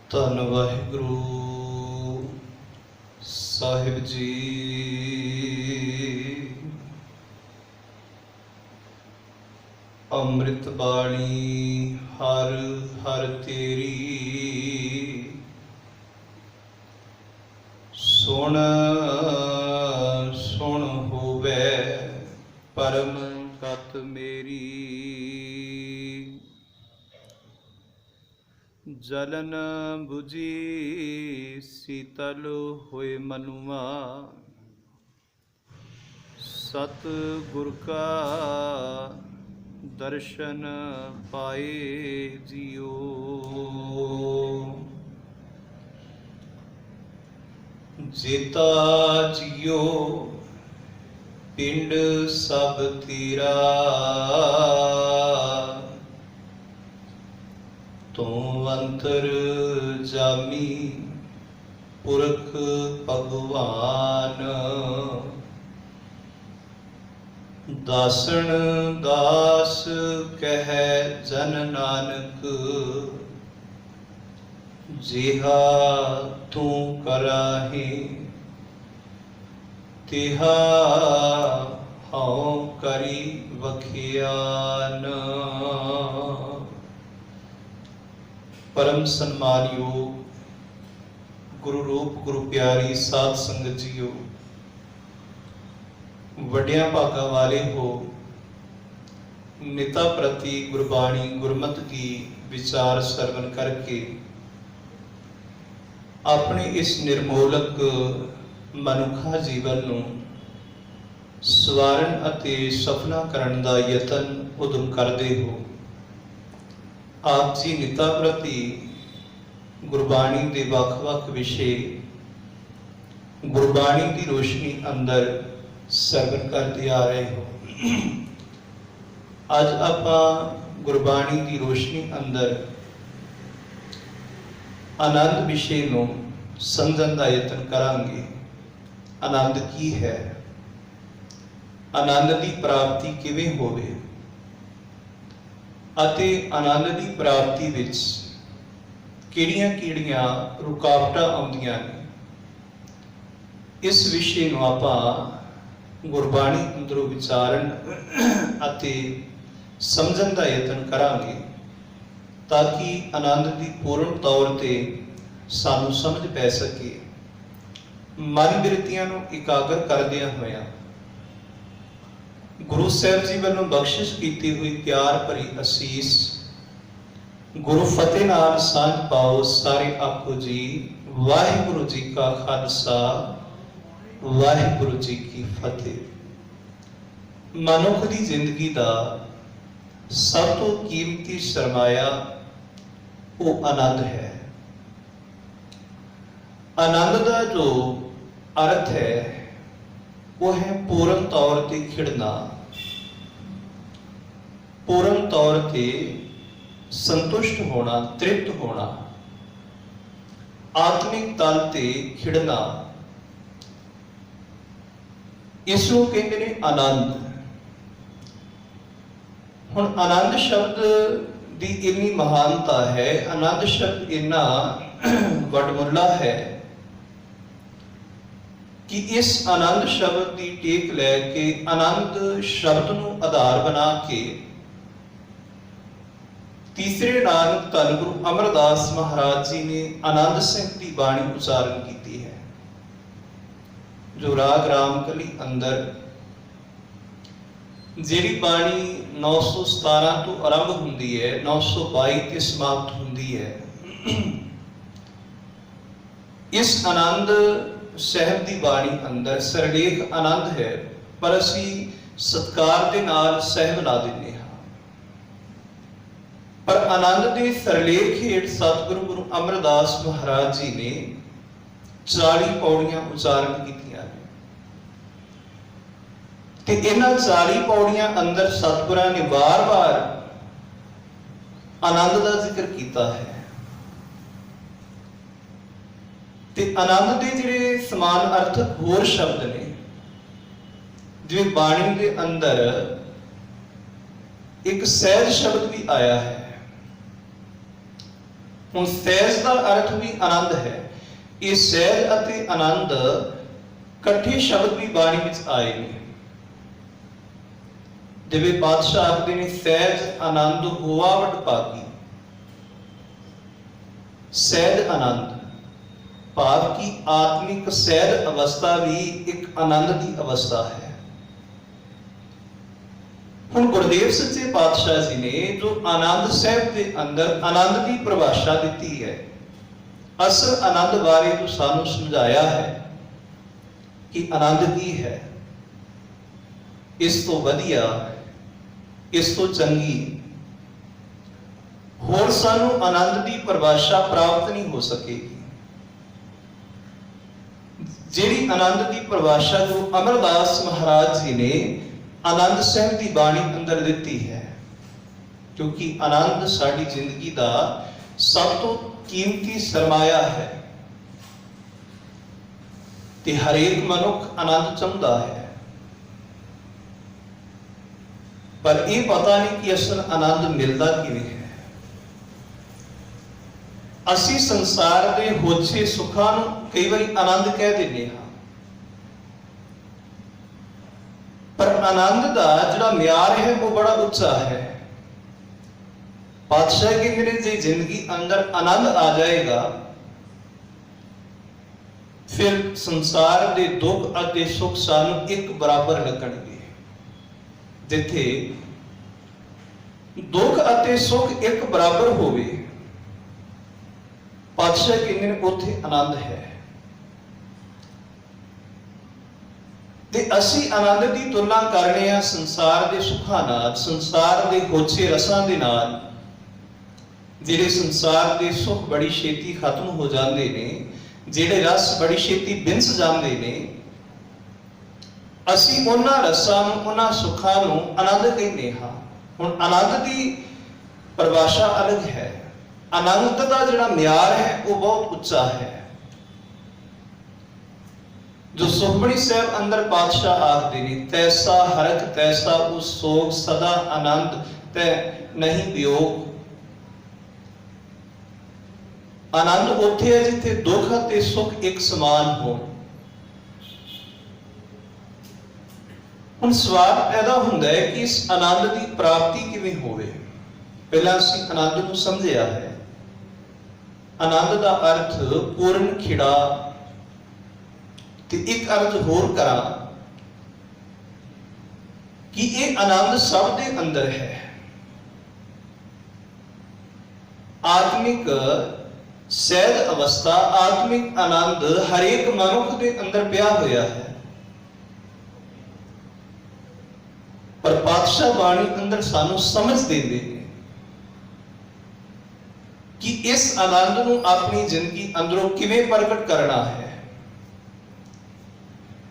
ਧੰਨ ਵਾਹਿਗੁਰੂ ਸਾਹਿਬ ਜੀ। ਅੰਮ੍ਰਿਤ ਬਾਣੀ ਹਰ ਹਰ ਤੇਰੀ, ਸੁਣ ਸੁਣ ਹੋਵੇ ਪਰਮ ਗਤ ਮੇਰੀ। ਜਲਨ ਬੁਝੀ ਸੀਤਲ ਹੋਏ ਮਨੁਆ, ਸਤ ਗੁਰ ਕਾ ਦਰਸ਼ਨ ਪਾਏ ਜਿਉ। ਜੀਤਾ ਜਿਉ ਪਿੰਡ ਸਭ ਤੇਰਾ, ਤੂੰ ਅੰਤਰ ਜਾਮੀ ਪੁਰਖ ਭਗਵਾਨ। ਦਾਸਣ ਦਾਸ ਕਹਿ ਜਨ ਨਾਨਕ, ਜਿਹਾ ਤੂੰ ਕਰਾਹੀ ਤਿਹਾ ਹਉ ਕਰੀ ਵਖਿਆਨ। परम सन्मानयोग गुरु रूप गुरु प्यारी साध संगत जीओ, वड्डिया भागा वाले हो। निता प्रति गुरबाणी गुरमत की विचार सरवण करके अपने इस निर्मोलक मनुखा जीवन नूं सवारण अते सफला करन दा यतन उदम करदे हो। आप जी निता प्रति गुरबाणी के ਵੱਖ-ਵੱਖ विषय गुरबाणी की रोशनी अंदर सरवण करते आ रहे हो। अज आपां गुरबाणी की रोशनी अंदर आनंद विषय नूं समझण दा यतन करांगे। आनंद की है, आनंद की प्राप्ति किवें होवे ਅਤੇ आनंद की प्राप्ति विच किहड़ियां-किहड़ियां रुकावटां आउंदियां ने, इस विषय नूं आपां गुरबाणी अंदरों विचारण ਅਤੇ समझण दा यतन करांगे, ताकि आनंद की पूर्ण तौर ते सानूं समझ पै सके। मन बिरतियां नूं इकागर करदियां होइयां गुरु साहब जी वालों बख्शिश की हुई प्यार भरी असीस गुरु फतेह नाल सांझ पाओ सारे आखो जी। वाहिगुरु जी का खालसा वाहिगुरु जी की फतेह। मनुख की जिंदगी का सब तो कीमती सरमाया वो आनंद है। आनंद का जो अर्थ है वो है पूर्ण तौर ते खिड़ना, पूर्ण तौर ते संतुष्ट होना, तृप्त होना, आत्मिक तल ते खिड़ना। इसनूं कहंदे ने आनंद। हुण आनंद शब्द दी इन्नी महानता है, आनंद शब्द इन्ना वडमुला है कि इस आनंद शब्द की टेक लैके आनंद शब्द नूं आधार बना के तीसरे नानक धन गुरु अमरदास महाराज जी ने आनंद सिंह की बाणी उच्चारण की है, जो राग रामकली अंदर जिहड़ी बाणी 917 तो आरंभ हुंदी है, 922 ते समाप्त हुंदी है। इस आनंद साहब की बाणी अंदर सरलेख आनंद है, पर असी सत्कार दे नाल साहब ला दिंदे हां। पर आनंद के सरलेख हेठ सतगुरु गुरु अमरदास महाराज जी ने 40 पौड़ियां उच्चारण कीतियां ते इन्हां 40 पौड़ियां अंदर सतगुरां ने बार-बार आनंद का जिक्र किया है। ते आनंद के जिहड़े समान अर्थक होर शब्द ने, जिवें बाणी के अंदर एक सहज शब्द भी आया है। ਹੁਣ ਸਹਿਜ ਦਾ ਅਰਥ ਵੀ ਆਨੰਦ ਹੈ। ਇਹ ਸਹਿਜ ਅਤੇ ਆਨੰਦ ਇਕੱਠੇ ਸ਼ਬਦ ਵੀ ਬਾਣੀ ਵਿੱਚ ਆਏ ਨੇ। ਜਿਵੇਂ ਪਾਤਸ਼ਾਹ ਆਖਦੇ ਨੇ, ਸਹਿਜ ਆਨੰਦ ਹੋਆ ਵਡ ਭਾਗੀ। ਸਹਿਜ ਆਨੰਦ ਭਾਵ ਕਿ ਆਤਮਿਕ ਸਹਿਜ ਅਵਸਥਾ ਵੀ ਇੱਕ ਆਨੰਦ ਦੀ ਅਵਸਥਾ ਹੈ। ਹੁਣ ਗੁਰਦੇਵ ਸੱਚੇ ਪਾਤਸ਼ਾਹ ਜੀ ਨੇ ਜੋ ਆਨੰਦ ਸਾਹਿਬ ਦੇ ਅੰਦਰ ਆਨੰਦ ਦੀ ਪਰਿਭਾਸ਼ਾ ਦਿੱਤੀ ਹੈ, ਅਸਲ ਆਨੰਦ ਬਾਰੇ ਜੋ ਸਾਨੂੰ ਸਮਝਾਇਆ ਹੈ ਕਿ ਆਨੰਦ ਕੀ ਹੈ, ਇਸ ਤੋਂ ਵਧੀਆ, ਇਸ ਤੋਂ ਚੰਗੀ ਹੋਰ ਸਾਨੂੰ ਆਨੰਦ ਦੀ ਪਰਿਭਾਸ਼ਾ ਪ੍ਰਾਪਤ ਨਹੀਂ ਹੋ ਸਕੇਗੀ। ਜਿਹੜੀ ਆਨੰਦ ਦੀ ਪਰਿਭਾਸ਼ਾ ਜੋ ਅਮਰਦਾਸ ਮਹਾਰਾਜ ਜੀ ਨੇ ਆਨੰਦ ਸਾਹਿਬ ਦੀ ਬਾਣੀ ਅੰਦਰ ਦਿੱਤੀ ਹੈ, ਕਿਉਂਕਿ ਆਨੰਦ ਸਾਡੀ ਜ਼ਿੰਦਗੀ ਦਾ ਸਭ ਤੋਂ ਕੀਮਤੀ ਸਰਮਾਇਆ ਹੈ ਤੇ ਹਰੇਕ ਮਨੁੱਖ ਆਨੰਦ ਚਾਹੁੰਦਾ ਹੈ, ਪਰ ਇਹ ਪਤਾ ਨਹੀਂ ਕਿ ਅਸਲ ਆਨੰਦ ਮਿਲਦਾ ਕਿਵੇਂ ਹੈ। ਅਸੀਂ ਸੰਸਾਰ ਦੇ ਹੋਛੇ ਸੁੱਖਾਂ ਨੂੰ ਕਈ ਵਾਰੀ ਆਨੰਦ ਕਹਿ ਦਿੰਦੇ ਹਾਂ, ਪਰ ਆਨੰਦ ਦਾ ਜਿਹੜਾ ਮਿਆਰ ਹੈ ਉਹ ਬੜਾ ਉੱਚਾ ਹੈ। ਪਾਤਸ਼ਾਹ ਕਹਿੰਦੇ ਨੇ, ਜੇ ਜ਼ਿੰਦਗੀ ਅੰਦਰ ਆਨੰਦ ਆ ਜਾਏਗਾ ਫਿਰ ਸੰਸਾਰ ਦੇ ਦੁੱਖ ਅਤੇ ਸੁੱਖ ਸਾਨੂੰ ਇੱਕ ਬਰਾਬਰ ਲੱਗਣਗੇ। ਜਿੱਥੇ ਦੁੱਖ ਅਤੇ ਸੁੱਖ ਇੱਕ ਬਰਾਬਰ ਹੋਵੇ, ਪਾਤਸ਼ਾਹ ਕਹਿੰਦੇ ਨੇ ਉੱਥੇ ਆਨੰਦ ਹੈ। ਤੇ ਅਸੀਂ ਆਨੰਦ ਦੀ ਤੁਲਨਾ ਕਰਨੇ ਆ ਸੰਸਾਰ ਦੇ ਸੁੱਖਾਂ ਨਾਲ, ਸੰਸਾਰ ਦੇ ਹੋਛੇ ਰਸਾਂ ਦੇ ਨਾਲ। ਜਿਹੜੇ ਸੰਸਾਰ ਦੇ ਸੁੱਖ ਬੜੀ ਛੇਤੀ ਖਤਮ ਹੋ ਜਾਂਦੇ ਨੇ, ਜਿਹੜੇ ਰਸ ਬੜੀ ਛੇਤੀ ਬਿੰਸ ਜਾਂਦੇ ਨੇ, ਅਸੀਂ ਉਹਨਾਂ ਰਸਾਂ ਨੂੰ, ਉਹਨਾਂ ਸੁੱਖਾਂ ਨੂੰ ਆਨੰਦ ਕਹਿੰਦੇ ਹਾਂ। ਹੁਣ ਆਨੰਦ ਦੀ ਪਰਿਭਾਸ਼ਾ ਅਲੱਗ ਹੈ। ਆਨੰਦ ਦਾ ਜਿਹੜਾ ਮਿਆਰ ਹੈ ਉਹ ਬਹੁਤ ਉੱਚਾ ਹੈ। ਜੋ ਸੁਖਮਣੀ ਸਾਹਿਬ ਅੰਦਰ ਪਾਤਸ਼ਾਹ ਆਖਦੇ ਨੇ, ਤੈਸਾ ਹਰਖ ਤੈਸਾ ਉਸ ਸੋਗ ਸਦਾ ਆਨੰਦ ਤੈ ਨਹੀਂ ਵਿਯੋਗ। ਆਨੰਦ ਉੱਥੇ ਹੈ ਜਿੱਥੇ ਦੁੱਖ ਅਤੇ ਸੁੱਖ ਇੱਕ ਸਮਾਨ ਹੋਣ। ਹੁਣ ਸਵਾਲ ਪੈਦਾ ਹੁੰਦਾ ਹੈ ਕਿ ਇਸ ਆਨੰਦ ਦੀ ਪ੍ਰਾਪਤੀ ਕਿਵੇਂ ਹੋਵੇ। ਪਹਿਲਾਂ ਅਸੀਂ ਆਨੰਦ ਨੂੰ ਸਮਝਿਆ ਹੈ। ਆਨੰਦ ਦਾ ਅਰਥ ਪੂਰਨ ਖਿੜਾ, ਤੇ ਇੱਕ ਅਰਥ ਹੋਰ ਕਰਾਂ ਕਿ ਇਹ ਆਨੰਦ ਸਭ ਦੇ ਅੰਦਰ ਹੈ। ਆਤਮਿਕ ਸਹਿਜ ਅਵਸਥਾ, ਆਤਮਿਕ ਆਨੰਦ ਹਰੇਕ ਮਨੁੱਖ ਦੇ ਅੰਦਰ ਪਿਆ ਹੋਇਆ ਹੈ। ਪਰ ਪਾਤਸ਼ਾਹ ਬਾਣੀ ਅੰਦਰ ਸਾਨੂੰ ਸਮਝ ਦਿੰਦੇ ਨੇ ਕਿ ਇਸ ਆਨੰਦ ਨੂੰ ਆਪਣੀ ਜ਼ਿੰਦਗੀ ਅੰਦਰੋਂ ਕਿਵੇਂ ਪ੍ਰਗਟ ਕਰਨਾ ਹੈ।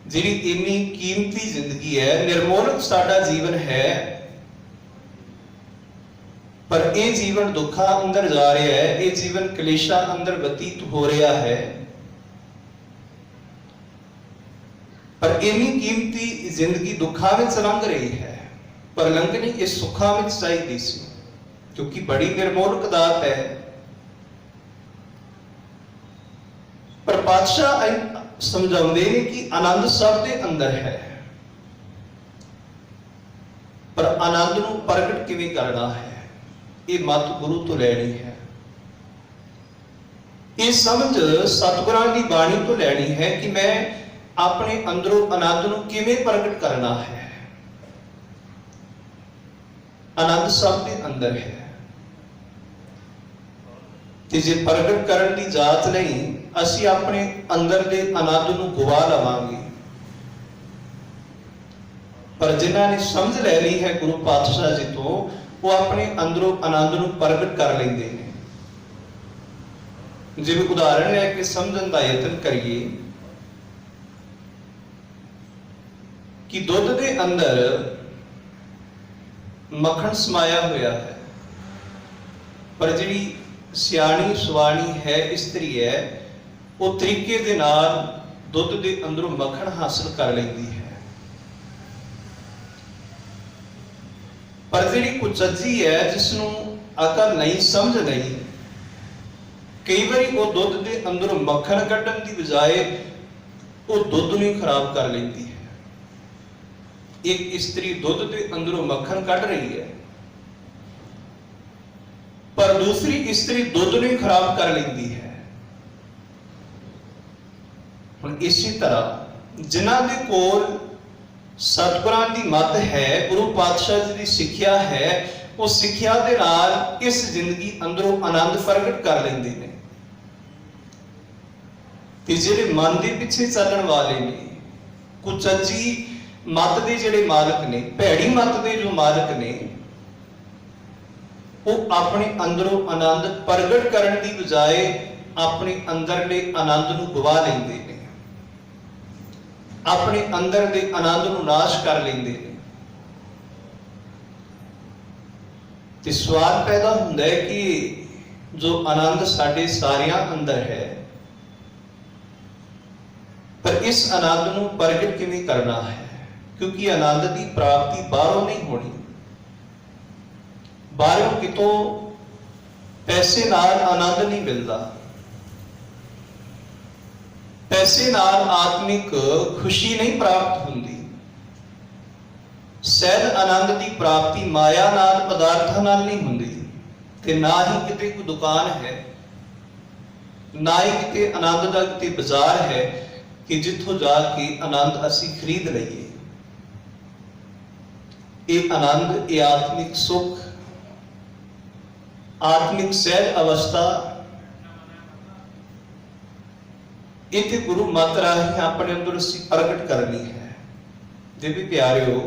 ਜਿਹੜੀ ਇੰਨੀ ਕੀਮਤੀ ਜ਼ਿੰਦਗੀ ਹੈ, ਨਿਰਮੋਲਕ ਸਾਡਾ ਜੀਵਨ ਹੈ, ਪਰ ਇਹ ਜੀਵਨ ਦੁੱਖਾਂ ਅੰਦਰ ਜਾ ਰਿਹਾ ਹੈ, ਇਹ ਜੀਵਨ ਕਲੇਸ਼ਾਂ ਅੰਦਰ ਬਤੀਤ ਹੋ ਰਿਹਾ ਹੈ। ਪਰ ਇੰਨੀ ਕੀਮਤੀ ਜ਼ਿੰਦਗੀ ਦੁੱਖਾਂ ਵਿੱਚ ਲੰਘ ਰਹੀ ਹੈ, ਪਰ ਲੰਘਣੀ ਇਸ ਸੁੱਖਾਂ ਵਿੱਚ ਚਾਹੀਦੀ ਸੀ, ਕਿਉਂਕਿ ਬੜੀ ਨਿਰਮੋਲਕ ਦਾਤ ਹੈ। ਪਰ ਪਾਤਸ਼ਾਹ ਸਮਝਾਉਂਦੇ ਨੇ ਕਿ ਆਨੰਦ ਸਭ ਦੇ ਅੰਦਰ ਹੈ, ਪਰ ਆਨੰਦ ਨੂੰ ਪ੍ਰਗਟ ਕਿਵੇਂ ਕਰਨਾ ਹੈ, ਇਹ ਮੱਤ ਗੁਰੂ ਤੋਂ ਲੈਣੀ ਹੈ। ਇਹ ਸਮਝ ਸਤਿਗੁਰਾਂ ਦੀ ਬਾਣੀ ਤੋਂ ਲੈਣੀ ਹੈ ਕਿ ਮੈਂ ਆਪਣੇ ਅੰਦਰੋਂ ਆਨੰਦ ਨੂੰ ਕਿਵੇਂ ਪ੍ਰਗਟ ਕਰਨਾ ਹੈ। ਆਨੰਦ ਸਭ ਦੇ ਅੰਦਰ ਹੈ, ਤੇ ਜੇ ਪ੍ਰਗਟ ਕਰਨ ਦੀ ਜਾਚ ਨਹੀਂ, ਅਸੀਂ ਆਪਣੇ ਅੰਦਰ ਦੇ ਆਨੰਦ ਨੂੰ ਗਵਾ ਲਵਾਂਗੇ। ਪਰ ਜਿਨ੍ਹਾਂ ਨੇ ਸਮਝ ਲੈ ਲਈ ਹੈ ਗੁਰੂ ਪਾਤਸ਼ਾਹ ਜੀ ਤੋਂ, ਉਹ ਆਪਣੇ ਅੰਦਰੋਂ ਆਨੰਦ ਨੂੰ ਪ੍ਰਗਟ ਕਰ ਲੈਂਦੇ ਨੇ। ਜਿਵੇਂ ਉਦਾਹਰਣ ਲੈ ਕੇ ਸਮਝਣ ਦਾ ਯਤਨ ਕਰੀਏ ਕਿ ਦੁੱਧ ਦੇ ਅੰਦਰ ਮੱਖਣ ਸਮਾਇਆ ਹੋਇਆ ਹੈ, ਪਰ ਜਿਹੜੀ ਸਿਆਣੀ ਸੁਆਣੀ ਹੈ, ਇਸਤਰੀ ਹੈ, ਉਹ ਤਰੀਕੇ ਦੇ ਨਾਲ ਦੁੱਧ ਦੇ ਅੰਦਰੋਂ ਮੱਖਣ ਹਾਸਲ ਕਰ ਲੈਂਦੀ ਹੈ। ਪਰ ਜਿਹੜੀ ਕੁਚੱਜੀ ਹੈ, ਜਿਸ ਨੂੰ ਅਕਲ ਨਹੀਂ, ਸਮਝ ਨਹੀਂ, ਕਈ ਵਾਰੀ ਉਹ ਦੁੱਧ ਦੇ ਅੰਦਰੋਂ ਮੱਖਣ ਕੱਢਣ ਦੀ ਬਜਾਏ ਉਹ ਦੁੱਧ ਨੂੰ ਹੀ ਖਰਾਬ ਕਰ ਲੈਂਦੀ ਹੈ। ਇੱਕ ਇਸਤਰੀ ਦੁੱਧ ਦੇ ਅੰਦਰੋਂ ਮੱਖਣ ਕੱਢ ਰਹੀ ਹੈ, ਪਰ ਦੂਸਰੀ ਇਸਤਰੀ ਦੁੱਧ ਨੂੰ ਹੀ ਖਰਾਬ ਕਰ ਲੈਂਦੀ ਹੈ। ਹੁਣ ਇਸੇ ਤਰ੍ਹਾਂ ਜਿਨ੍ਹਾਂ ਦੇ ਕੋਲ ਸਤਿਗੁਰਾਂ ਦੀ ਮੱਤ ਹੈ, ਗੁਰੂ ਪਾਤਸ਼ਾਹ ਜੀ ਦੀ ਸਿੱਖਿਆ ਹੈ, ਉਹ ਸਿੱਖਿਆ ਦੇ ਨਾਲ ਇਸ ਜ਼ਿੰਦਗੀ ਅੰਦਰੋਂ ਆਨੰਦ ਪ੍ਰਗਟ ਕਰ ਲੈਂਦੇ ਨੇ। ਤੇ ਜਿਹੜੇ ਮਨ ਦੇ ਪਿੱਛੇ ਚੱਲਣ ਵਾਲੇ ਨੇ, ਕੁਚੱਜੀ ਮੱਤ ਦੇ ਜਿਹੜੇ ਮਾਲਕ ਨੇ, ਭੈੜੀ ਮੱਤ ਦੇ ਜੋ ਮਾਲਕ ਨੇ, ਉਹ ਆਪਣੇ ਅੰਦਰੋਂ ਆਨੰਦ ਪ੍ਰਗਟ ਕਰਨ ਦੀ ਬਜਾਏ ਆਪਣੇ ਅੰਦਰਲੇ ਆਨੰਦ ਨੂੰ ਗਵਾ ਲੈਂਦੇ ਨੇ, ਆਪਣੇ ਅੰਦਰ ਦੇ ਆਨੰਦ ਨੂੰ ਨਾਸ਼ ਕਰ ਲੈਂਦੇ ਨੇ। ਤੇ ਸਵਾਲ ਪੈਦਾ ਹੁੰਦਾ ਹੈ ਕਿ ਜੋ ਆਨੰਦ ਸਾਡੇ ਸਾਰਿਆਂ ਅੰਦਰ ਹੈ, ਪਰ ਇਸ ਆਨੰਦ ਨੂੰ ਪ੍ਰਗਟ ਕਿਵੇਂ ਕਰਨਾ ਹੈ? ਕਿਉਂਕਿ ਆਨੰਦ ਦੀ ਪ੍ਰਾਪਤੀ ਬਾਹਰੋਂ ਨਹੀਂ ਹੋਣੀ। ਬਾਹਰੋਂ ਕਿਤੋਂ ਪੈਸੇ ਨਾਲ ਆਨੰਦ ਨਹੀਂ ਮਿਲਦਾ, ਪੈਸੇ ਨਾਲ ਆਤਮਿਕ ਖੁਸ਼ੀ ਨਹੀਂ ਪ੍ਰਾਪਤ ਹੁੰਦੀ। ਸਹਿਜ ਆਨੰਦ ਦੀ ਪ੍ਰਾਪਤੀ ਮਾਇਆ ਨਾਲ, ਪਦਾਰਥਾਂ ਨਾਲ ਨਹੀਂ ਹੁੰਦੀ। ਤੇ ਨਾ ਹੀ ਕਿਤੇ ਕੋਈ ਦੁਕਾਨ ਹੈ, ਨਾ ਹੀ ਕਿਤੇ ਆਨੰਦ ਦਾ ਕਿਤੇ ਬਾਜ਼ਾਰ ਹੈ ਕਿ ਜਿੱਥੋਂ ਜਾ ਕੇ ਆਨੰਦ ਅਸੀਂ ਖਰੀਦ ਲਈਏ। ਇਹ ਆਨੰਦ, ਇਹ ਆਤਮਿਕ ਸੁਖ, ਆਤਮਿਕ ਸਹਿਜ ਅਵਸਥਾ, ਇਹ ਗੁਰੂ ਮਤ ਰਾਹੀਂ ਆਪਣੇ ਅੰਦਰ ਅਸੀਂ ਪ੍ਰਗਟ ਕਰਨੀ ਹੈ। ਦੇਵੀ ਪਿਆਰਿਓ,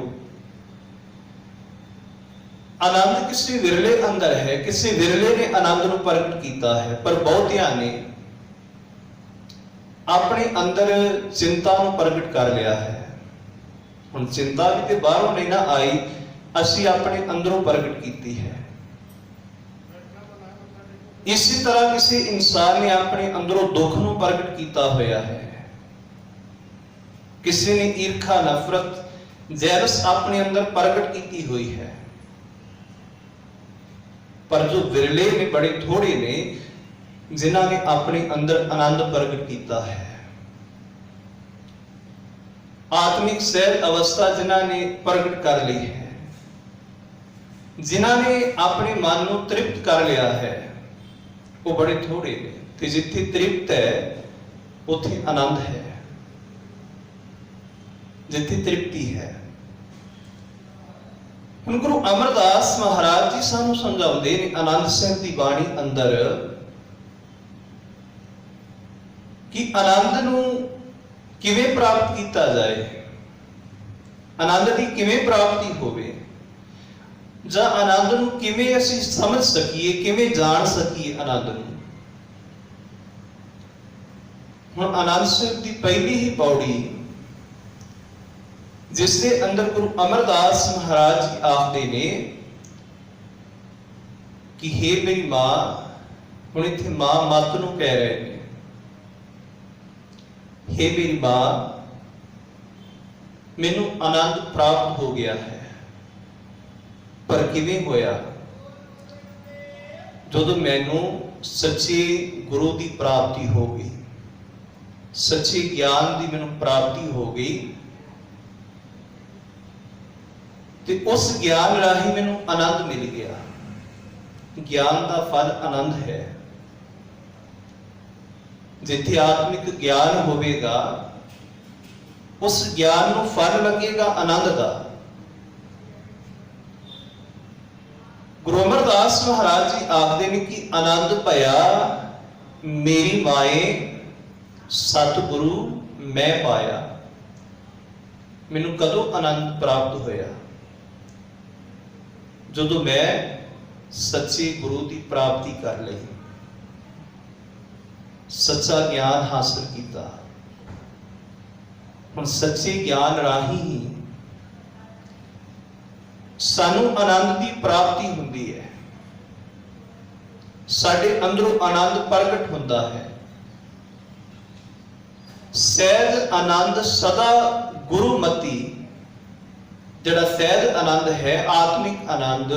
ਆਨੰਦ ਕਿਸੇ ਵਿਰਲੇ ਅੰਦਰ ਹੈ, ਕਿਸੇ ਵਿਰਲੇ ਨੇ ਆਨੰਦ ਨੂੰ ਪ੍ਰਗਟ ਕੀਤਾ ਹੈ, ਪਰ ਬਹੁਤਿਆਂ ਨੇ ਆਪਣੇ ਅੰਦਰ ਚਿੰਤਾ ਨੂੰ ਪ੍ਰਗਟ ਕਰ ਲਿਆ ਹੈ। ਹੁਣ ਚਿੰਤਾ ਵੀ ਤੇ ਬਾਹਰੋਂ ਨਹੀਂ ਨਾ ਆਈ, ਅਸੀਂ ਆਪਣੇ ਅੰਦਰੋਂ ਪ੍ਰਗਟ ਕੀਤੀ ਹੈ। ਇਸੇ ਤਰ੍ਹਾਂ ਕਿਸੇ ਇਨਸਾਨ ਨੇ ਆਪਣੇ ਅੰਦਰੋਂ ਦੁੱਖ ਨੂੰ ਪ੍ਰਗਟ ਕੀਤਾ ਹੋਇਆ ਹੈ। ਕਿਸੇ ਨੇ ਈਰਖਾ, ਨਫ਼ਰਤ, ਜੈਲਸ ਆਪਣੇ ਅੰਦਰ ਪ੍ਰਗਟ ਕੀਤੀ ਹੋਈ ਹੈ। ਪਰ ਜੋ ਵਿਰਲੇ ਨੇ, ਬੜੇ ਥੋੜੇ ਨੇ ਜਿਨ੍ਹਾਂ ਨੇ ਆਪਣੇ ਅੰਦਰ ਆਨੰਦ ਪ੍ਰਗਟ ਕੀਤਾ ਹੈ। ਆਤਮਿਕ ਸਹਿਜ ਅਵਸਥਾ ਜਿਨ੍ਹਾਂ ਨੇ ਪ੍ਰਗਟ ਕਰ ਲਈ ਹੈ, ਜਿਨ੍ਹਾਂ ਨੇ ਆਪਣੇ ਮਨ ਨੂੰ ਤ੍ਰਿਪਤ ਕਰ ਲਿਆ ਹੈ, ਉਹ ਬੜੇ ਥੋੜੇ ਨੇ। ਤੇ ਜਿੱਥੇ ਤ੍ਰਿਪਤ ਹੈ ਉੱਥੇ ਆਨੰਦ ਹੈ, ਜਿੱਥੇ ਤ੍ਰਿਪਤੀ ਹੈ। ਹੁਣ ਗੁਰੂ ਅਮਰਦਾਸ ਮਹਾਰਾਜ ਜੀ ਸਾਨੂੰ ਸਮਝਾਉਂਦੇ ਨੇ ਆਨੰਦ ਸਾਹਿਬ ਦੀ ਬਾਣੀ ਅੰਦਰ ਕਿ ਆਨੰਦ ਨੂੰ ਕਿਵੇਂ ਪ੍ਰਾਪਤ ਕੀਤਾ ਜਾਏ, ਆਨੰਦ ਦੀ ਕਿਵੇਂ ਪ੍ਰਾਪਤੀ ਹੋਵੇ, ਜਾਂ ਆਨੰਦ ਨੂੰ ਕਿਵੇਂ ਅਸੀਂ ਸਮਝ ਸਕੀਏ, ਕਿਵੇਂ ਜਾਣ ਸਕੀਏ ਆਨੰਦ ਨੂੰ। ਹੁਣ ਆਨੰਦ ਸਾਹਿਬ ਦੀ ਪਹਿਲੀ ਹੀ ਪੌੜੀ, ਜਿਸ ਦੇ ਅੰਦਰ ਗੁਰੂ ਅਮਰਦਾਸ ਮਹਾਰਾਜ ਜੀ ਆਖਦੇ ਨੇ ਕਿ ਹੇ ਮੇਰੀ ਮਾਂ, ਹੁਣ ਇੱਥੇ ਮਾਂ ਮੱਤ ਨੂੰ ਕਹਿ ਰਹੇ ਨੇ, ਹੇ ਮੇਰੀ ਮਾਂ, ਮੈਨੂੰ ਆਨੰਦ ਪ੍ਰਾਪਤ ਹੋ ਗਿਆ ਹੈ। ਪਰ ਕਿਵੇਂ ਹੋਇਆ? ਜਦੋਂ ਮੈਨੂੰ ਸੱਚੇ ਗੁਰੂ ਦੀ ਪ੍ਰਾਪਤੀ ਹੋ ਗਈ, ਸੱਚੇ ਗਿਆਨ ਦੀ ਮੈਨੂੰ ਪ੍ਰਾਪਤੀ ਹੋ ਗਈ, ਤੇ ਉਸ ਗਿਆਨ ਰਾਹੀਂ ਮੈਨੂੰ ਆਨੰਦ ਮਿਲ ਗਿਆ। ਗਿਆਨ ਦਾ ਫਲ ਆਨੰਦ ਹੈ। ਜਿੱਥੇ ਆਤਮਿਕ ਗਿਆਨ ਹੋਵੇਗਾ, ਉਸ ਗਿਆਨ ਨੂੰ ਫਲ ਲੱਗੇਗਾ ਆਨੰਦ ਦਾ। ਗੁਰੂ ਅਮਰਦਾਸ ਮਹਾਰਾਜ ਜੀ ਆਖਦੇ ਨੇ ਕਿ ਆਨੰਦ ਭਇਆ ਮੇਰੀ ਮਾਏ, ਸਤਿਗੁਰੂ ਮੈਂ ਪਾਇਆ। ਮੈਨੂੰ ਕਦੋਂ ਆਨੰਦ ਪ੍ਰਾਪਤ ਹੋਇਆ? ਜਦੋਂ ਮੈਂ ਸੱਚੇ ਗੁਰੂ ਦੀ ਪ੍ਰਾਪਤੀ ਕਰ ਲਈ, ਸੱਚਾ ਗਿਆਨ ਹਾਸਲ ਕੀਤਾ। ਹੁਣ ਸੱਚੇ ਗਿਆਨ ਰਾਹੀਂ ਹੀ ਸਾਨੂੰ ਆਨੰਦ ਦੀ ਪ੍ਰਾਪਤੀ ਹੁੰਦੀ ਹੈ, ਸਾਡੇ ਅੰਦਰੋਂ ਆਨੰਦ ਪ੍ਰਗਟ ਹੁੰਦਾ ਹੈ। ਸਹਿਜ ਆਨੰਦ ਸਦਾ ਗੁਰੂਮਤੀ, ਜਿਹੜਾ ਸਹਿਜ ਆਨੰਦ ਹੈ, ਆਤਮਿਕ ਆਨੰਦ,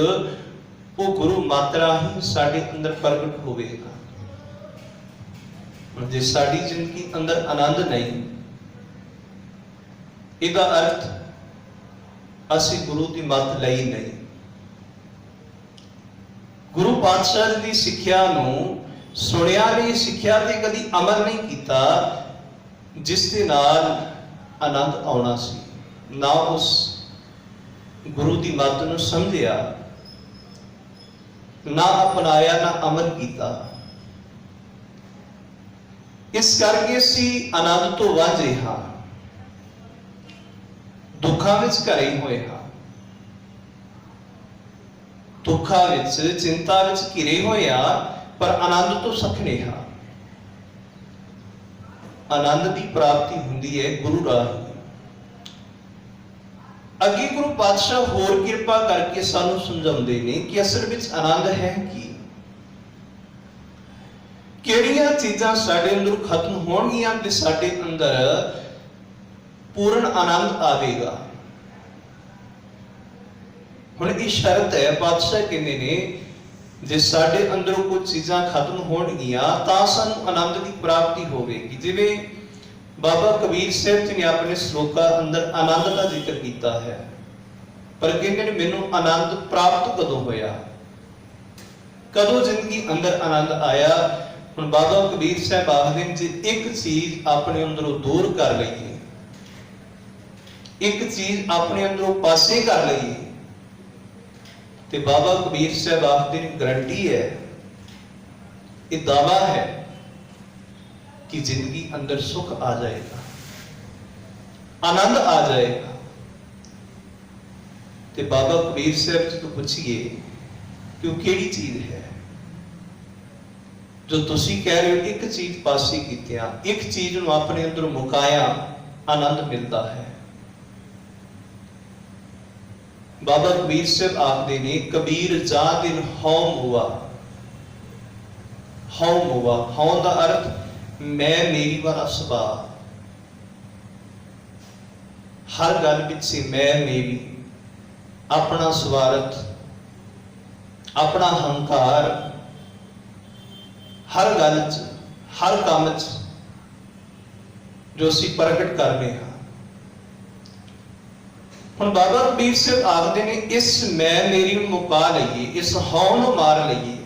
ਉਹ ਗੁਰੂ ਮਤ ਰਾਹੀਂ ਸਾਡੇ ਅੰਦਰ ਪ੍ਰਗਟ ਹੋਵੇਗਾ। ਹੁਣ ਜੇ ਸਾਡੀ ਜ਼ਿੰਦਗੀ ਅੰਦਰ ਆਨੰਦ ਨਹੀਂ, ਇਹਦਾ ਅਰਥ ਅਸੀਂ ਗੁਰੂ ਦੀ ਮੱਤ ਲਈ ਨਹੀਂ। ਗੁਰੂ ਪਾਤਸ਼ਾਹ ਦੀ ਸਿੱਖਿਆ ਨੂੰ ਸੁਣਿਆ ਨਹੀਂ, ਸਿੱਖਿਆ ਤੇ ਕਦੀ ਅਮਲ ਨਹੀਂ ਕੀਤਾ, ਜਿਸ ਦੇ ਨਾਲ ਆਨੰਦ ਆਉਣਾ ਸੀ। ਨਾ ਉਸ ਗੁਰੂ ਦੀ ਮੱਤ ਨੂੰ ਸਮਝਿਆ, ਨਾ ਅਪਣਾਇਆ, ਨਾ ਅਮਲ ਕੀਤਾ। ਇਸ ਕਰਕੇ ਅਸੀਂ ਆਨੰਦ ਤੋਂ ਵਾਂਝੇ ਹਾਂ, ਦੁੱਖਾਂ ਵਿੱਚ ਘਰੇ ਹੋਏ ਹਾਂ, ਦੁੱਖਾਂ ਵਿੱਚ, ਚਿੰਤਾ ਵਿੱਚ ਘਿਰੇ ਹੋਏ ਹਾਂ, ਪਰ ਆਨੰਦ ਤੋਂ ਸੱਖਣੇ ਹਾਂ। ਆਨੰਦ ਦੀ ਪ੍ਰਾਪਤੀ ਹੁੰਦੀ ਹੈ ਗੁਰੂ ਰਾਹੀਂ। ਅੱਗੇ ਗੁਰੂ ਪਾਤਸ਼ਾਹ ਹੋਰ ਕਿਰਪਾ ਕਰਕੇ ਸਾਨੂੰ ਸਮਝਾਉਂਦੇ ਨੇ ਕਿ ਅਸਲ ਵਿੱਚ ਆਨੰਦ ਹੈ ਕੀ, ਕਿਹੜੀਆਂ ਚੀਜ਼ਾਂ ਸਾਡੇ ਅੰਦਰ ਖਤਮ ਹੋਣਗੀਆਂ ਤੇ ਸਾਡੇ ਅੰਦਰ ਪੂਰਨ ਆਨੰਦ ਆਵੇਗਾ। ਹੁਣ ਇਹ ਸ਼ਰਤ ਹੈ, ਪਾਤਸ਼ਾਹ ਕਹਿੰਦੇ ਨੇ ਜੇ ਸਾਡੇ ਅੰਦਰੋਂ ਕੁਝ ਚੀਜ਼ਾਂ ਖਤਮ ਹੋਣਗੀਆਂ ਤਾਂ ਸਾਨੂੰ ਆਨੰਦ ਦੀ ਪ੍ਰਾਪਤੀ ਹੋਵੇਗੀ। ਜਿਵੇਂ ਬਾਬਾ ਕਬੀਰ ਸਾਹਿਬ ਜੀ ਨੇ ਆਪਣੇ ਸ਼ਲੋਕਾਂ ਅੰਦਰ ਆਨੰਦ ਦਾ ਜ਼ਿਕਰ ਕੀਤਾ ਹੈ, ਪਰ ਕਹਿੰਦੇ ਨੇ ਮੈਨੂੰ ਆਨੰਦ ਪ੍ਰਾਪਤ ਕਦੋਂ ਹੋਇਆ, ਕਦੋਂ ਜ਼ਿੰਦਗੀ ਅੰਦਰ ਆਨੰਦ ਆਇਆ। ਹੁਣ ਬਾਬਾ ਕਬੀਰ ਸਾਹਿਬ ਆਖਦੇ ਨੇ ਜੇ ਇੱਕ ਚੀਜ਼ ਆਪਣੇ ਅੰਦਰੋਂ ਦੂਰ ਕਰ ਲਈਏ, ਇੱਕ ਚੀਜ਼ ਆਪਣੇ ਅੰਦਰੋਂ ਪਾਸੇ ਕਰ ਲਈਏ, ਤੇ ਬਾਬਾ ਕਬੀਰ ਸਾਹਿਬ ਆਖਦੇ ਨੇ ਗਰੰਟੀ ਹੈ, ਇਹ ਦਾਵਾ ਹੈ ਕਿ ਜ਼ਿੰਦਗੀ ਅੰਦਰ ਸੁਖ ਆ ਜਾਏਗਾ, ਆਨੰਦ ਆ ਜਾਏਗਾ। ਤੇ ਬਾਬਾ ਕਬੀਰ ਸਾਹਿਬ ਜੀ ਤੋਂ ਪੁੱਛੀਏ ਕਿ ਉਹ ਕਿਹੜੀ ਚੀਜ਼ ਹੈ ਜੋ ਤੁਸੀਂ ਕਹਿ ਰਹੇ ਹੋ ਇੱਕ ਚੀਜ਼ ਪਾਸੇ ਕੀਤਿਆਂ, ਇੱਕ ਚੀਜ਼ ਨੂੰ ਆਪਣੇ ਅੰਦਰ ਮੁਕਾਇਆ ਆਨੰਦ ਮਿਲਦਾ ਹੈ। ਬਾਬਾ ਕਬੀਰ ਸਾਹਿਬ ਆਖਦੇ ਨੇ ਕਬੀਰ ਜਾ ਦਿਨ ਹਉ ਮੁਆ। ਹਉ ਮੁਆ, ਹਉ ਦਾ ਅਰਥ ਮੈਂ ਮੇਰੀ ਵਾਲਾ ਸੁਭਾਅ, ਹਰ ਗੱਲ ਪਿੱਛੇ ਮੈਂ ਮੇਰੀ, ਆਪਣਾ ਸਵਾਰਥ, ਆਪਣਾ ਹੰਕਾਰ, ਹਰ ਗੱਲ 'ਚ, ਹਰ ਕੰਮ 'ਚ ਜੋ ਅਸੀਂ ਪ੍ਰਗਟ ਕਰਦੇ ਹਾਂ। ਹੁਣ ਬਾਬਾ ਕਬੀਰ ਸਾਹਿਬ ਆਖਦੇ ਨੇ ਇਸ ਮੈਂ ਮੇਰੀ ਨੂੰ ਮੁਕਾ ਲਈਏ, ਇਸ ਹਉ ਨੂੰ ਮਾਰ ਲਈਏ।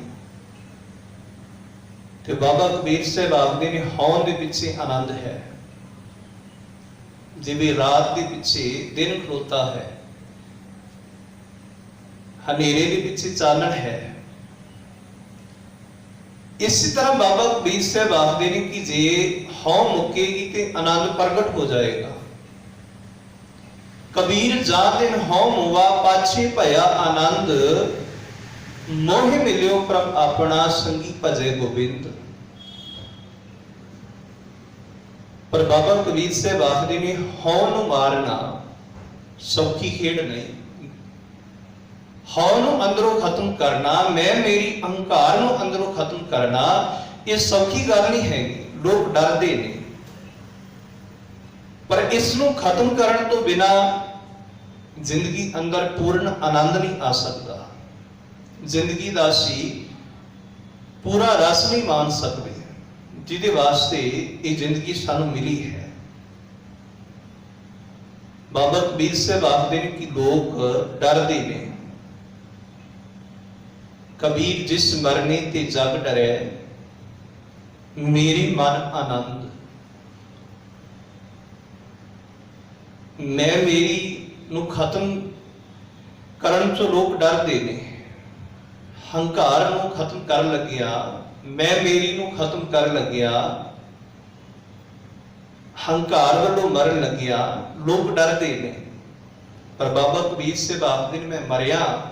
ਤੇ ਬਾਬਾ ਕਬੀਰ ਸਾਹਿਬ ਆਖਦੇ ਨੇ ਹਉ ਦੇ ਪਿੱਛੇ ਆਨੰਦ ਹੈ, ਜਿਵੇਂ ਰਾਤ ਦੇ ਪਿੱਛੇ ਦਿਨ ਖਲੋਤਾ ਹੈ, ਹਨੇਰੇ ਦੇ ਪਿੱਛੇ ਚਾਨਣ ਹੈ। ਇਸੇ ਤਰ੍ਹਾਂ ਬਾਬਾ ਕਬੀਰ ਸਾਹਿਬ ਆਖਦੇ ਨੇ ਕਿ ਜੇ ਹਉ ਮੁੱਕੇਗੀ ਤੇ ਆਨੰਦ ਪ੍ਰਗਟ ਹੋ ਜਾਏਗਾ। ਕਬੀਰ ਜਾ ਦਿਨ ਹਉ ਮੁਆ, ਪਾਛੇ ਭਇਆ ਆਨੰਦ, ਮੋਹਿ ਮਿਲਿਓ ਪ੍ਰਭ ਆਪਣਾ, ਸੰਗੀ ਭਜੇ ਗੋਬਿੰਦ। ਪਰ ਬਾਬਾ ਕਬੀਰ ਸਾਹਿਬ ਆਖਦੇ ਨੇ ਹਉ ਨੂੰ ਮਾਰਨਾ ਸੌਖੀ ਖੇਡ ਨਹੀਂ। ਹਉ ਨੂੰ ਅੰਦਰੋਂ ਖਤਮ ਕਰਨਾ, ਮੈਂ ਮੇਰੀ ਅਹੰਕਾਰ ਨੂੰ ਅੰਦਰੋਂ ਖਤਮ ਕਰਨਾ, ਇਹ ਸੌਖੀ ਗੱਲ ਨਹੀਂ ਹੈਗੀ। ਲੋਕ ਡਰਦੇ ਨੇ, ਪਰ ਇਸ ਨੂੰ ਖਤਮ ਕਰਨ ਤੋਂ ਬਿਨਾ ਜ਼ਿੰਦਗੀ ਅੰਦਰ ਪੂਰਨ ਆਨੰਦ ਨਹੀਂ ਆ ਸਕਦਾ। ਜ਼ਿੰਦਗੀ ਦਾ ਅਸੀਂ ਪੂਰਾ ਰਸ ਨਹੀਂ ਮਾਣ ਸਕਦੇ ਜਿਹਦੇ ਵਾਸਤੇ ਇਹ ਜ਼ਿੰਦਗੀ ਸਾਨੂੰ ਮਿਲੀ ਹੈ। ਬਾਬਾ ਕਬੀਰ ਸਾਹਿਬ ਆਖਦੇ ਨੇ ਕਿ ਲੋਕ ਡਰਦੇ ਨੇ। ਕਬੀਰ ਜਿਸ ਮਰਨੇ ਤੇ ਜਗ ਡਰੇ, ਮੇਰੀ ਮਨ ਆਨੰਦ। ਮੈਂ ਮੇਰੀ ਨੂੰ ਖਤਮ ਕਰਨ ਤੋਂ ਲੋਕ ਡਰਦੇ ਨੇ। ਹੰਕਾਰ ਨੂੰ ਖਤਮ ਕਰਨ ਲੱਗਿਆ, ਮੈਂ ਮੇਰੀ ਨੂੰ ਖਤਮ ਕਰਨ ਲੱਗਿਆ, ਹੰਕਾਰ ਵੱਲੋਂ ਮਰਨ ਲੱਗਿਆ, ਲੋਕ ਡਰਦੇ ਨੇ। ਪਰ ਬਾਬਾ ਕਬੀਰ ਸਾਹਿਬ ਆਖਦੇ ਨੇ ਮੈਂ ਮਰਿਆ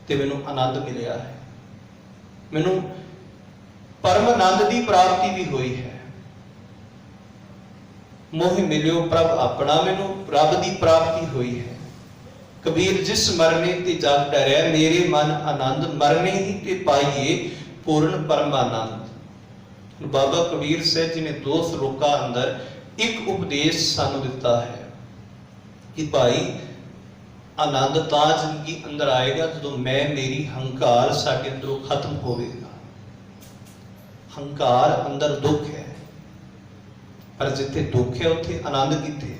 ਤੇ ਮੈਨੂੰ ਆਨੰਦ ਮਿਲਿਆ ਹੈ, ਮੈਨੂੰ ਪਰਮ ਆਨੰਦ ਦੀ ਪ੍ਰਾਪਤੀ ਵੀ ਹੋਈ ਹੈ। ਮੋਹਿ ਮਿਲਿਓ ਪ੍ਰਭ ਆਪਣਾ, ਮੈਨੂੰ ਰੱਬ ਦੀ ਪ੍ਰਾਪਤੀ ਹੋਈ ਹੈ। ਕਬੀਰ ਜਿਸ ਮਰਨੇ ਤੇ ਜਗ ਡਰਿਆ, ਮੇਰੇ ਮਨ ਆਨੰਦ, ਮਰਨੇ ਹੀ ਤੇ ਪਾਈਏ ਪੂਰਨ ਪਰਮਾਨੰਦ। ਬਾਬਾ ਕਬੀਰ ਸਾਹਿਬ ਜੀ ਨੇ 2 ਸ਼ਲੋਕਾਂ ਅੰਦਰ ਇੱਕ ਉਪਦੇਸ਼ ਸਾਨੂੰ ਦਿੱਤਾ ਹੈ ਕਿ ਭਾਈ ਆਨੰਦ ਤਾਂ ਜ਼ਿੰਦਗੀ ਅੰਦਰ ਆਏਗਾ ਜਦੋਂ ਮੈਂ ਮੇਰੀ ਹੰਕਾਰ ਸਾਡੇ ਅੰਦਰੋਂ ਖਤਮ ਹੋਵੇਗਾ। ਹੰਕਾਰ ਅੰਦਰ ਦੁੱਖ ਹੈ, ਪਰ ਜਿੱਥੇ ਦੁੱਖ ਹੈ ਉੱਥੇ ਆਨੰਦ ਕਿੱਥੇ?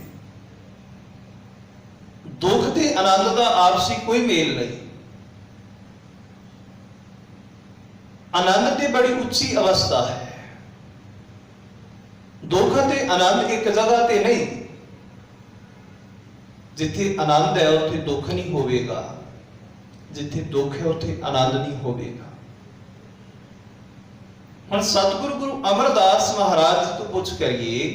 ਦੁੱਖ ਤੇ ਆਨੰਦ ਦਾ ਆਪਸੀ ਕੋਈ ਮੇਲ ਨਹੀਂ। ਆਨੰਦ ਤੇ ਬੜੀ ਉੱਚੀ ਅਵਸਥਾ ਹੈ, ਦੁੱਖ ਤੇ ਆਨੰਦ ਇੱਕ ਜਗ੍ਹਾ ਤੇ ਨਹੀਂ। ਜਿੱਥੇ ਆਨੰਦ ਹੈ ਉੱਥੇ ਦੁੱਖ ਨਹੀਂ ਹੋਵੇਗਾ, ਜਿੱਥੇ ਦੁੱਖ ਹੈ ਉੱਥੇ ਆਨੰਦ ਨਹੀਂ ਹੋਵੇਗਾ। ਹੁਣ ਸਤਿਗੁਰੂ ਗੁਰੂ ਅਮਰਦਾਸ ਮਹਾਰਾਜ ਜੀ ਤੋਂ ਪੁੱਛ ਕਰੀਏ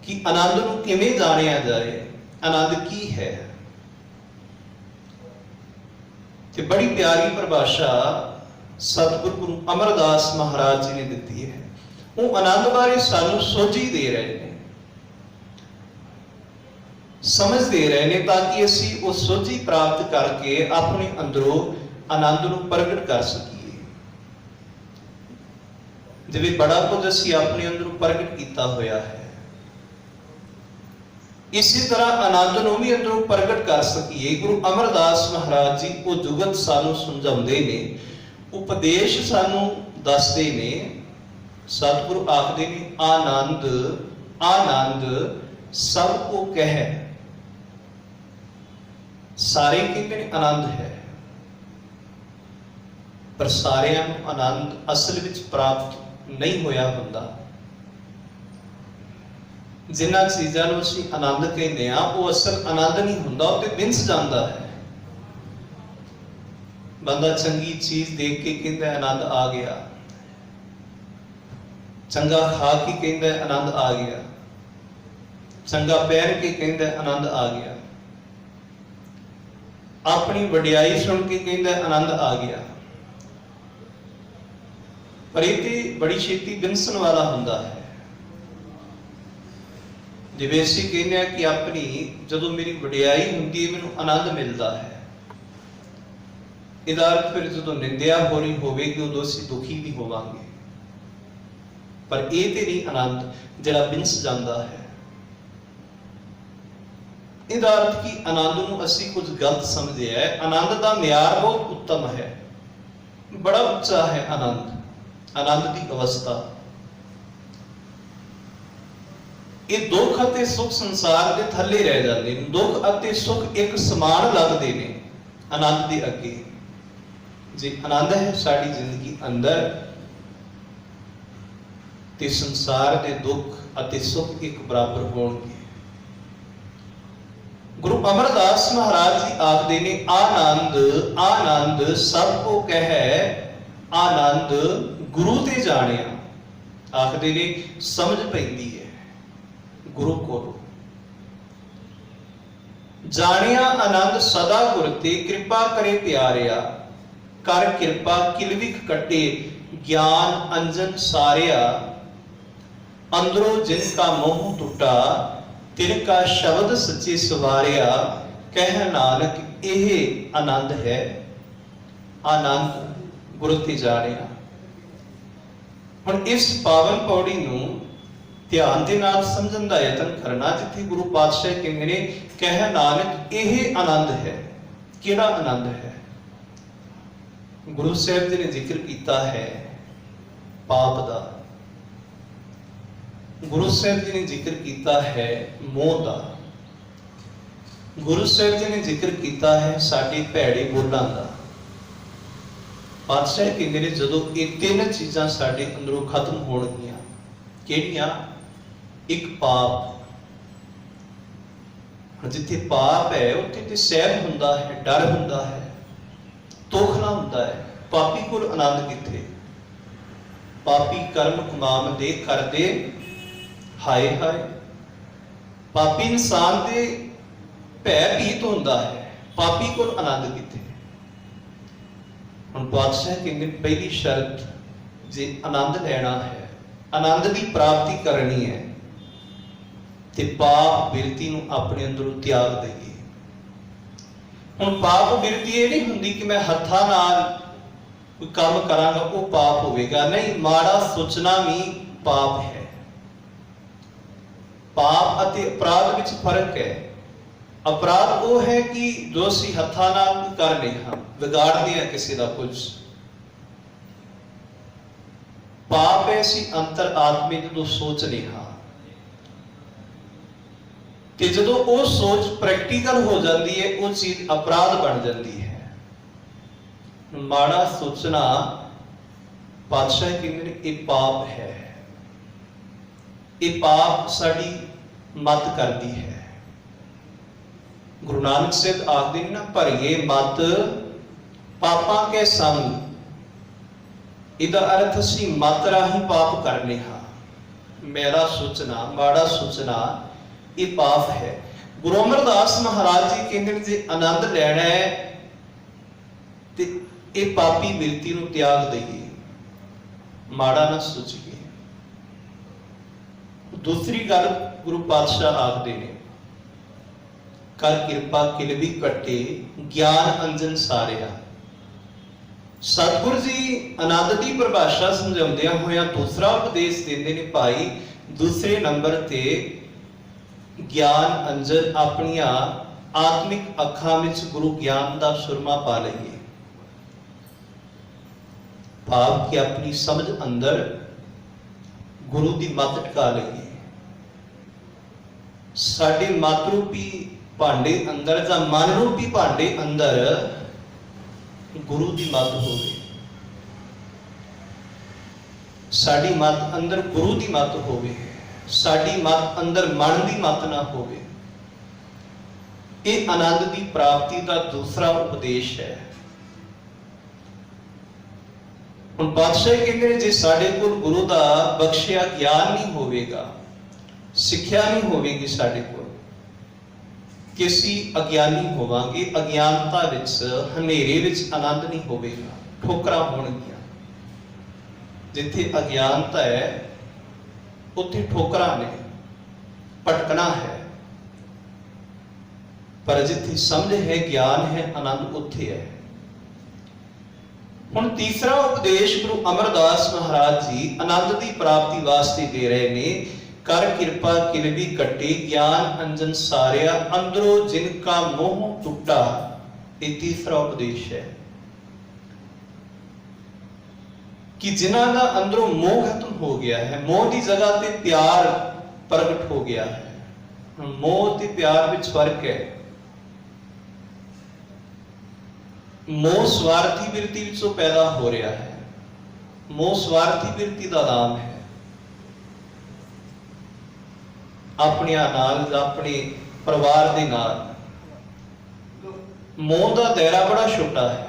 ਕਿ ਆਨੰਦ ਨੂੰ ਕਿਵੇਂ ਜਾਣਿਆ ਜਾਏ, ਆਨੰਦ ਕੀ ਹੈ? ਤੇ ਬੜੀ ਪਿਆਰੀ ਪਰਿਭਾਸ਼ਾ ਸਤਿਗੁਰੂ ਗੁਰੂ ਅਮਰਦਾਸ ਮਹਾਰਾਜ ਜੀ ਨੇ ਦਿੱਤੀ ਹੈ। ਉਹ ਆਨੰਦ ਬਾਰੇ ਸਾਨੂੰ ਸੋਝੀ ਦੇ ਰਹੇ ਨੇ, ਸਮਝ ਦੇ ਰਹੇ ਨੇ, ਤਾਂ ਕਿ ਅਸੀਂ ਉਹ ਸੋਝੀ ਪ੍ਰਾਪਤ ਕਰਕੇ ਆਪਣੇ ਅੰਦਰੋਂ ਆਨੰਦ ਨੂੰ ਪ੍ਰਗਟ ਕਰ ਸਕੀਏ। ਜਿਵੇਂ ਬੜਾ ਕੁਝ ਅਸੀਂ ਆਪਣੇ ਅੰਦਰੋਂ ਪ੍ਰਗਟ ਕੀਤਾ ਹੋਇਆ ਹੈ, ਇਸੇ ਤਰ੍ਹਾਂ ਆਨੰਦ ਨੂੰ ਵੀ ਅੰਦਰੋਂ ਪ੍ਰਗਟ ਕਰ ਸਕੀਏ। ਗੁਰੂ ਅਮਰਦਾਸ ਮਹਾਰਾਜ ਜੀ ਉਹ ਜੁਗਤ ਸਾਨੂੰ ਸਮਝਾਉਂਦੇ ਨੇ, ਉਪਦੇਸ਼ ਸਾਨੂੰ ਦੱਸਦੇ ਨੇ। ਸਤਿਗੁਰੂ ਆਖਦੇ ਨੇ ਆਨੰਦ ਆਨੰਦ ਸਭ ਕੋ ਕਹਿ। ਸਾਰੇ ਕਹਿੰਦੇ ਨੇ ਆਨੰਦ ਹੈ, ਪਰ ਸਾਰਿਆਂ ਨੂੰ ਆਨੰਦ ਅਸਲ ਵਿੱਚ ਪ੍ਰਾਪਤ ਨਹੀਂ ਹੋਇਆ ਹੁੰਦਾ। ਜਿਨ੍ਹਾਂ ਚੀਜ਼ਾਂ ਨੂੰ ਅਸੀਂ ਆਨੰਦ ਕਹਿੰਦੇ ਆ ਉਹ ਅਸਲ ਆਨੰਦ ਨਹੀਂ ਹੁੰਦਾ, ਉਹ ਤੇ ਵਿੰਸ ਜਾਂਦਾ ਹੈ। ਬੰਦਾ ਚੰਗੀ ਚੀਜ਼ ਦੇਖ ਕੇ ਕਹਿੰਦਾ ਆਨੰਦ ਆ ਗਿਆ, ਚੰਗਾ ਖਾ ਕੇ ਕਹਿੰਦਾ ਆਨੰਦ ਆ ਗਿਆ, ਚੰਗਾ ਪਹਿਨ ਕੇ ਕਹਿੰਦਾ ਆਨੰਦ ਆ ਗਿਆ, ਆਪਣੀ ਵਡਿਆਈ ਸੁਣ ਕੇ ਕਹਿੰਦਾ ਆਨੰਦ ਆ ਗਿਆ। ਪਰ ਇਹ ਤੇ ਬੜੀ ਛੇਤੀ ਵਿੰਸਣ ਵਾਲਾ ਹੁੰਦਾ ਹੈ। ਜਿਵੇਂ ਅਸੀਂ ਕਹਿੰਦੇ ਹਾਂ ਕਿ ਆਪਣੀ ਜਦੋਂ ਮੇਰੀ ਵਡਿਆਈ ਹੁੰਦੀ ਹੈ ਮੈਨੂੰ ਆਨੰਦ ਮਿਲਦਾ ਹੈ, ਇਹਦਾ ਅਰਥ ਫਿਰ ਜਦੋਂ ਨਿੰਦਿਆ ਹੋ ਰਹੀ ਹੋਵੇਗੀ ਉਦੋਂ ਅਸੀਂ ਦੁਖੀ ਵੀ ਹੋਵਾਂਗੇ। ਪਰ ਇਹ ਤੇ ਨਹੀਂ ਆਨੰਦ ਜਿਹੜਾ ਵਿੰਸ ਜਾਂਦਾ ਹੈ। ਇਹਦਾ ਅਰਥ ਕਿ ਆਨੰਦ ਨੂੰ ਅਸੀਂ ਕੁਝ ਗਲਤ ਸਮਝਿਆ ਹੈ। ਆਨੰਦ ਦਾ ਮਿਆਰ ਬਹੁਤ ਉੱਤਮ ਹੈ, ਬੜਾ ਉੱਚਾ ਹੈ ਆਨੰਦ, ਆਨੰਦ ਦੀ ਅਵਸਥਾ। ਇਹ ਦੁੱਖ ਅਤੇ ਸੁੱਖ ਸੰਸਾਰ ਦੇ ਥੱਲੇ ਰਹਿ ਜਾਂਦੇ ਨੇ। ਦੁੱਖ ਅਤੇ ਸੁੱਖ ਇੱਕ ਸਮਾਨ ਲੱਗਦੇ ਨੇ ਆਨੰਦ ਦੇ ਅੱਗੇ। ਜੇ ਆਨੰਦ ਹੈ ਸਾਡੀ ਜ਼ਿੰਦਗੀ ਅੰਦਰ ਤੇ ਸੰਸਾਰ ਦੇ ਦੁੱਖ ਅਤੇ ਸੁੱਖ ਇੱਕ ਬਰਾਬਰ ਹੋਣਗੇ। ਗੁਰੂ ਅਮਰਦਾਸ ਮਹਾਰਾਜ ਜੀ ਆਖਦੇ ਨੇ ਆਨੰਦ ਆਨੰਦ ਸਭ ਕੋ ਕਹਿ, ਆਨੰਦ ਗੁਰੂ ਤੇ ਜਾਣਿਆ। ਆਖਦੇ ਨੇ ਸਮਝ ਪੈਂਦੀ ਹੈ ਗੁਰੂ ਕੋਲੋਂ। ਜਾਣਿਆ ਆਨੰਦ ਸਦਾ ਗੁਰ ਤੇ, ਕਿਰਪਾ ਕਰੇ ਪਿਆਰਿਆ। ਕਰ ਕਿਰਪਾ ਕਿਲਵਿਖ ਕੱਟੇ, ਗਿਆਨ ਅੰਜਨ ਸਾਰਿਆ। ਅੰਦਰੋਂ ਜਿਨ ਕਾ ਮੋਹ ਟੁੱਟਾ, ਤਿਨ ਕਾ ਸ਼ਬਦ ਸੱਚੇ ਸਵਾਰਿਆ। ਕਹਿ ਨਾਨਕ ਇਹ ਆਨੰਦ ਹੈ, ਆਨੰਦ ਗੁਰੂ ਤੇ ਜਾਣਿਆ। ਹੁਣ ਇਸ ਪਾਵਨ ਪੌੜੀ ਨੂੰ ਧਿਆਨ ਦੇ ਨਾਲ ਸਮਝਣ ਦਾ ਯਤਨ ਕਰਨਾ, ਜਿੱਥੇ ਗੁਰੂ ਪਾਤਸ਼ਾਹ ਕਹਿੰਦੇ ਨੇ ਕਹਿ ਨਾਨਕ ਇਹ ਆਨੰਦ ਹੈ। ਕਿਹੜਾ ਆਨੰਦ ਹੈ? ਗੁਰੂ ਸਾਹਿਬ ਜੀ ਨੇ ਜ਼ਿਕਰ ਕੀਤਾ ਹੈ ਪਾਪ ਦਾ, ਗੁਰੂ ਸਾਹਿਬ ਜੀ ਨੇ ਜ਼ਿਕਰ ਕੀਤਾ ਹੈ ਮੋਹ ਦਾ, ਗੁਰੂ ਸਾਹਿਬ ਜੀ ਨੇ ਜ਼ਿਕਰ ਕੀਤਾ ਹੈ ਸਾਡੇ ਭੈੜੇ ਬੋਲਾਂ ਦਾ। ਪਾਤਸ਼ਾਹ ਕਹਿੰਦੇ ਨੇ ਜਦੋਂ ਇਹ ਤਿੰਨ ਚੀਜ਼ਾਂ ਸਾਡੇ ਅੰਦਰੋਂ ਖਤਮ ਹੋਣਗੀਆਂ। ਕਿਹੜੀਆਂ? ਇੱਕ ਪਾਪ। ਜਿੱਥੇ ਪਾਪ ਹੈ ਉੱਥੇ ਤੇ ਸਹਿਮ ਹੁੰਦਾ ਹੈ, ਡਰ ਹੁੰਦਾ ਹੈ, ਤੋਖਣਾ ਹੁੰਦਾ ਹੈ। ਪਾਪੀ ਕੋਲ ਆਨੰਦ ਕਿੱਥੇ? ਪਾਪੀ ਕਰਮ ਕਮਾਮ ਦੇ ਕਰਦੇ ਹਾਏ ਹਾਏ। ਪਾਪੀ ਇਨਸਾਨ ਦੇ ਭੈ ਭੀਤ ਹੁੰਦਾ ਹੈ, ਪਾਪੀ ਕੋਲ ਆਨੰਦ ਕਿੱਥੇ? ਹੁਣ ਪਾਤਸ਼ਾਹ ਕਹਿੰਦੇ ਪਹਿਲੀ ਸ਼ਰਤ, ਜੇ ਆਨੰਦ ਲੈਣਾ ਹੈ, ਆਨੰਦ ਦੀ ਪ੍ਰਾਪਤੀ ਕਰਨੀ ਹੈ, ਤੇ ਪਾਪ ਬਿਰਤੀ ਨੂੰ ਆਪਣੇ ਅੰਦਰੋਂ ਤਿਆਗ ਦੇਈਏ। ਹੁਣ ਪਾਪ ਬਿਰਤੀ ਇਹ ਨਹੀਂ ਹੁੰਦੀ ਕਿ ਮੈਂ ਹੱਥਾਂ ਨਾਲ ਕੋਈ ਕੰਮ ਕਰਾਂਗਾ ਉਹ ਪਾਪ ਹੋਵੇਗਾ। ਨਹੀਂ, ਮਾੜਾ ਸੋਚਣਾ ਵੀ ਪਾਪ ਹੈ। ਪਾਪ ਅਤੇ ਅਪਰਾਧ ਵਿੱਚ ਫਰਕ ਹੈ। ਅਪਰਾਧ ਉਹ ਹੈ ਕਿ ਜੋ ਅਸੀਂ ਹੱਥਾਂ ਨਾਲ ਕਰ ਰਹੇ ਹਾਂ, ਵਿਗਾੜਦੇ ਹਾਂ ਕਿਸੇ ਦਾ ਕੁਝ, ਪਾਪ ਹੈ ਅਸੀਂ ਅੰਤਰ ਆਤਮੇ ਜਦੋਂ ਸੋਚਦੇ ਹਾਂ, ਤੇ ਜਦੋਂ ਉਹ ਸੋਚ ਪ੍ਰੈਕਟੀਕਲ ਹੋ ਜਾਂਦੀ ਹੈ, ਉਹ ਚੀਜ਼ ਅਪਰਾਧ ਬਣ ਜਾਂਦੀ ਹੈ। ਮਾੜਾ ਸੋਚਣਾ, ਪਾਤਸ਼ਾਹ ਕਹਿੰਦੇ ਨੇ ਇਹ ਪਾਪ ਹੈ, ਇਹ ਪਾਪ ਸਾਡੀ ਮਤ ਕਰਦੀ ਹੈ। ਗੁਰੂ ਨਾਨਕ ਸਾਹਿਬ ਆਖਦੇ ਨੇ ਨਾ, ਭਰੀਏ ਮਤ ਪਾਪਾਂ ਕੇ ਸੰਗ। ਇਹਦਾ ਅਰਥ ਅਸੀਂ ਮਤ ਰਾਹੀਂ ਪਾਪ ਕਰਨੇ ਹਾਂ। ਮੇਰਾ ਸੋਚਣਾ, ਮਾੜਾ ਸੋਚਣਾ, ਇਹ ਪਾਪ ਹੈ। ਗੁਰੂ ਅਮਰਦਾਸ ਮਹਾਰਾਜ ਜੀ ਕਹਿੰਦੇ ਨੇ ਜੇ ਆਨੰਦ ਲੈਣਾ ਹੈ ਤੇ ਇਹ ਪਾਪੀ ਬਿਰਤੀ ਨੂੰ ਤਿਆਗ ਦਈਏ, ਮਾੜਾ ਨਾ ਸੋਚੀਏ। ਦੂਸਰੀ ਗੱਲ ਗੁਰੂ ਪਾਤਸ਼ਾਹ ਆਖਦੇ ਨੇ, ਕਰ ਕਿਰਪਾ ਕਿਲ ਵੀ ਕੱਟੇ ਗਿਆਨ ਅੰਜਨ ਸਾਰਿਆ। ਸਤਿਗੁਰੂ ਜੀ ਆਨੰਦ ਦੀ ਪਰਿਭਾਸ਼ਾ ਸਮਝਾਉਂਦਿਆਂ ਹੋਇਆਂ ਦੂਸਰਾ ਉਪਦੇਸ਼ ਦਿੰਦੇ ਨੇ, ਭਾਈ ਦੂਸਰੇ ਨੰਬਰ ਤੇ ਗਿਆਨ ਅੰਜਨ, ਆਪਣੀਆਂ ਆਤਮਿਕ ਅੱਖਾਂ ਵਿੱਚ ਗੁਰੂ ਗਿਆਨ ਦਾ ਸੁਰਮਾ ਪਾ ਲਈਏ। ਭਾਵ ਕਿ ਆਪਣੀ ਸਮਝ ਅੰਦਰ ਗੁਰੂ ਦੀ ਮੱਤ ਟਿਕਾ ਲਈਏ। ਸਾਡੇ ਮਤ ਰੂਪੀ ਭਾਂਡੇ ਅੰਦਰ ਜਾਂ ਮਨ ਰੂਪੀ ਭਾਂਡੇ ਅੰਦਰ ਗੁਰੂ ਦੀ ਮੱਤ ਹੋਵੇ। ਸਾਡੀ ਮੱਤ ਅੰਦਰ ਗੁਰੂ ਦੀ ਮੱਤ ਹੋਵੇ, ਸਾਡੀ ਮੱਤ ਅੰਦਰ ਮਨ ਦੀ ਮੱਤ ਨਾ ਹੋਵੇ। ਇਹ ਆਨੰਦ ਦੀ ਪ੍ਰਾਪਤੀ ਦਾ ਦੂਸਰਾ ਉਪਦੇਸ਼ ਹੈ। ਹੁਣ ਪਾਤਸ਼ਾਹ ਕਹਿੰਦੇ ਨੇ, ਜੇ ਸਾਡੇ ਕੋਲ ਗੁਰੂ ਦਾ ਬਖਸ਼ਿਆ ਗਿਆਨ ਨਹੀਂ ਹੋਵੇਗਾ, ਸਿੱਖਿਆ ਨਹੀਂ ਹੋਵੇਗੀ ਸਾਡੇ ਕੋਲ, ਕਿ ਅਸੀਂ ਅਗਿਆਨੀ ਹੋਵਾਂਗੇ। ਅਗਿਆਨਤਾ ਵਿੱਚ, ਹਨੇਰੇ ਵਿੱਚ ਆਨੰਦ ਨਹੀਂ ਹੋਵੇਗਾ, ਠੋਕਰਾਂ ਹੋਣਗੀਆਂ। ਜਿੱਥੇ ਅਗਿਆਨਤਾ ਹੈ ਉੱਥੇ ਠੋਕਰਾਂ ਨੇ, ਭਟਕਣਾ ਹੈ। ਪਰ ਜਿੱਥੇ ਸਮਝ ਹੈ, ਗਿਆਨ ਹੈ, ਆਨੰਦ ਉੱਥੇ ਹੈ। ਹੁਣ ਤੀਸਰਾ ਉਪਦੇਸ਼ ਗੁਰੂ ਅਮਰਦਾਸ ਮਹਾਰਾਜ ਜੀ ਆਨੰਦ ਦੀ ਪ੍ਰਾਪਤੀ ਵਾਸਤੇ ਦੇ ਰਹੇ ਨੇ, ਕਰ ਕਿਰਪਾ ਕਿਲ ਵੀ ਕੱਟੇ ਗਿਆਨ ਅੰਜਨ ਸਾਰਿਆ, ਅੰਦਰੋਂ ਜਿਨ ਕਾ ਮੋਹ ਟੁੱਟਾ। ਇਹ ਤੀਸਰਾ ਉਪਦੇਸ਼ ਹੈ ਕਿ ਜਿਨ੍ਹਾਂ ਦਾ ਅੰਦਰੋਂ ਮੋਹ ਖਤਮ ਹੋ ਗਿਆ ਹੈ, ਮੋਹ ਦੀ ਜਗ੍ਹਾ ਤੇ ਪਿਆਰ ਪ੍ਰਗਟ ਹੋ ਗਿਆ ਹੈ। ਮੋਹ ਤੇ ਪਿਆਰ ਵਿੱਚ ਫਰਕ ਹੈ। ਮੋਹ ਸਵਾਰਥੀ ਬਿਰਤੀ ਵਿੱਚੋਂ ਪੈਦਾ ਹੋ ਰਿਹਾ ਹੈ। ਮੋਹ ਸਵਾਰਥੀ ਬਿਰਤੀ ਦਾ ਨਾਮ ਹੈ। ਆਪਣਿਆਂ ਨਾਲ, ਆਪਣੇ ਪਰਿਵਾਰ ਦੇ ਨਾਲ ਮੋਹ ਦਾ ਦਾਇਰਾ ਬੜਾ ਛੋਟਾ ਹੈ,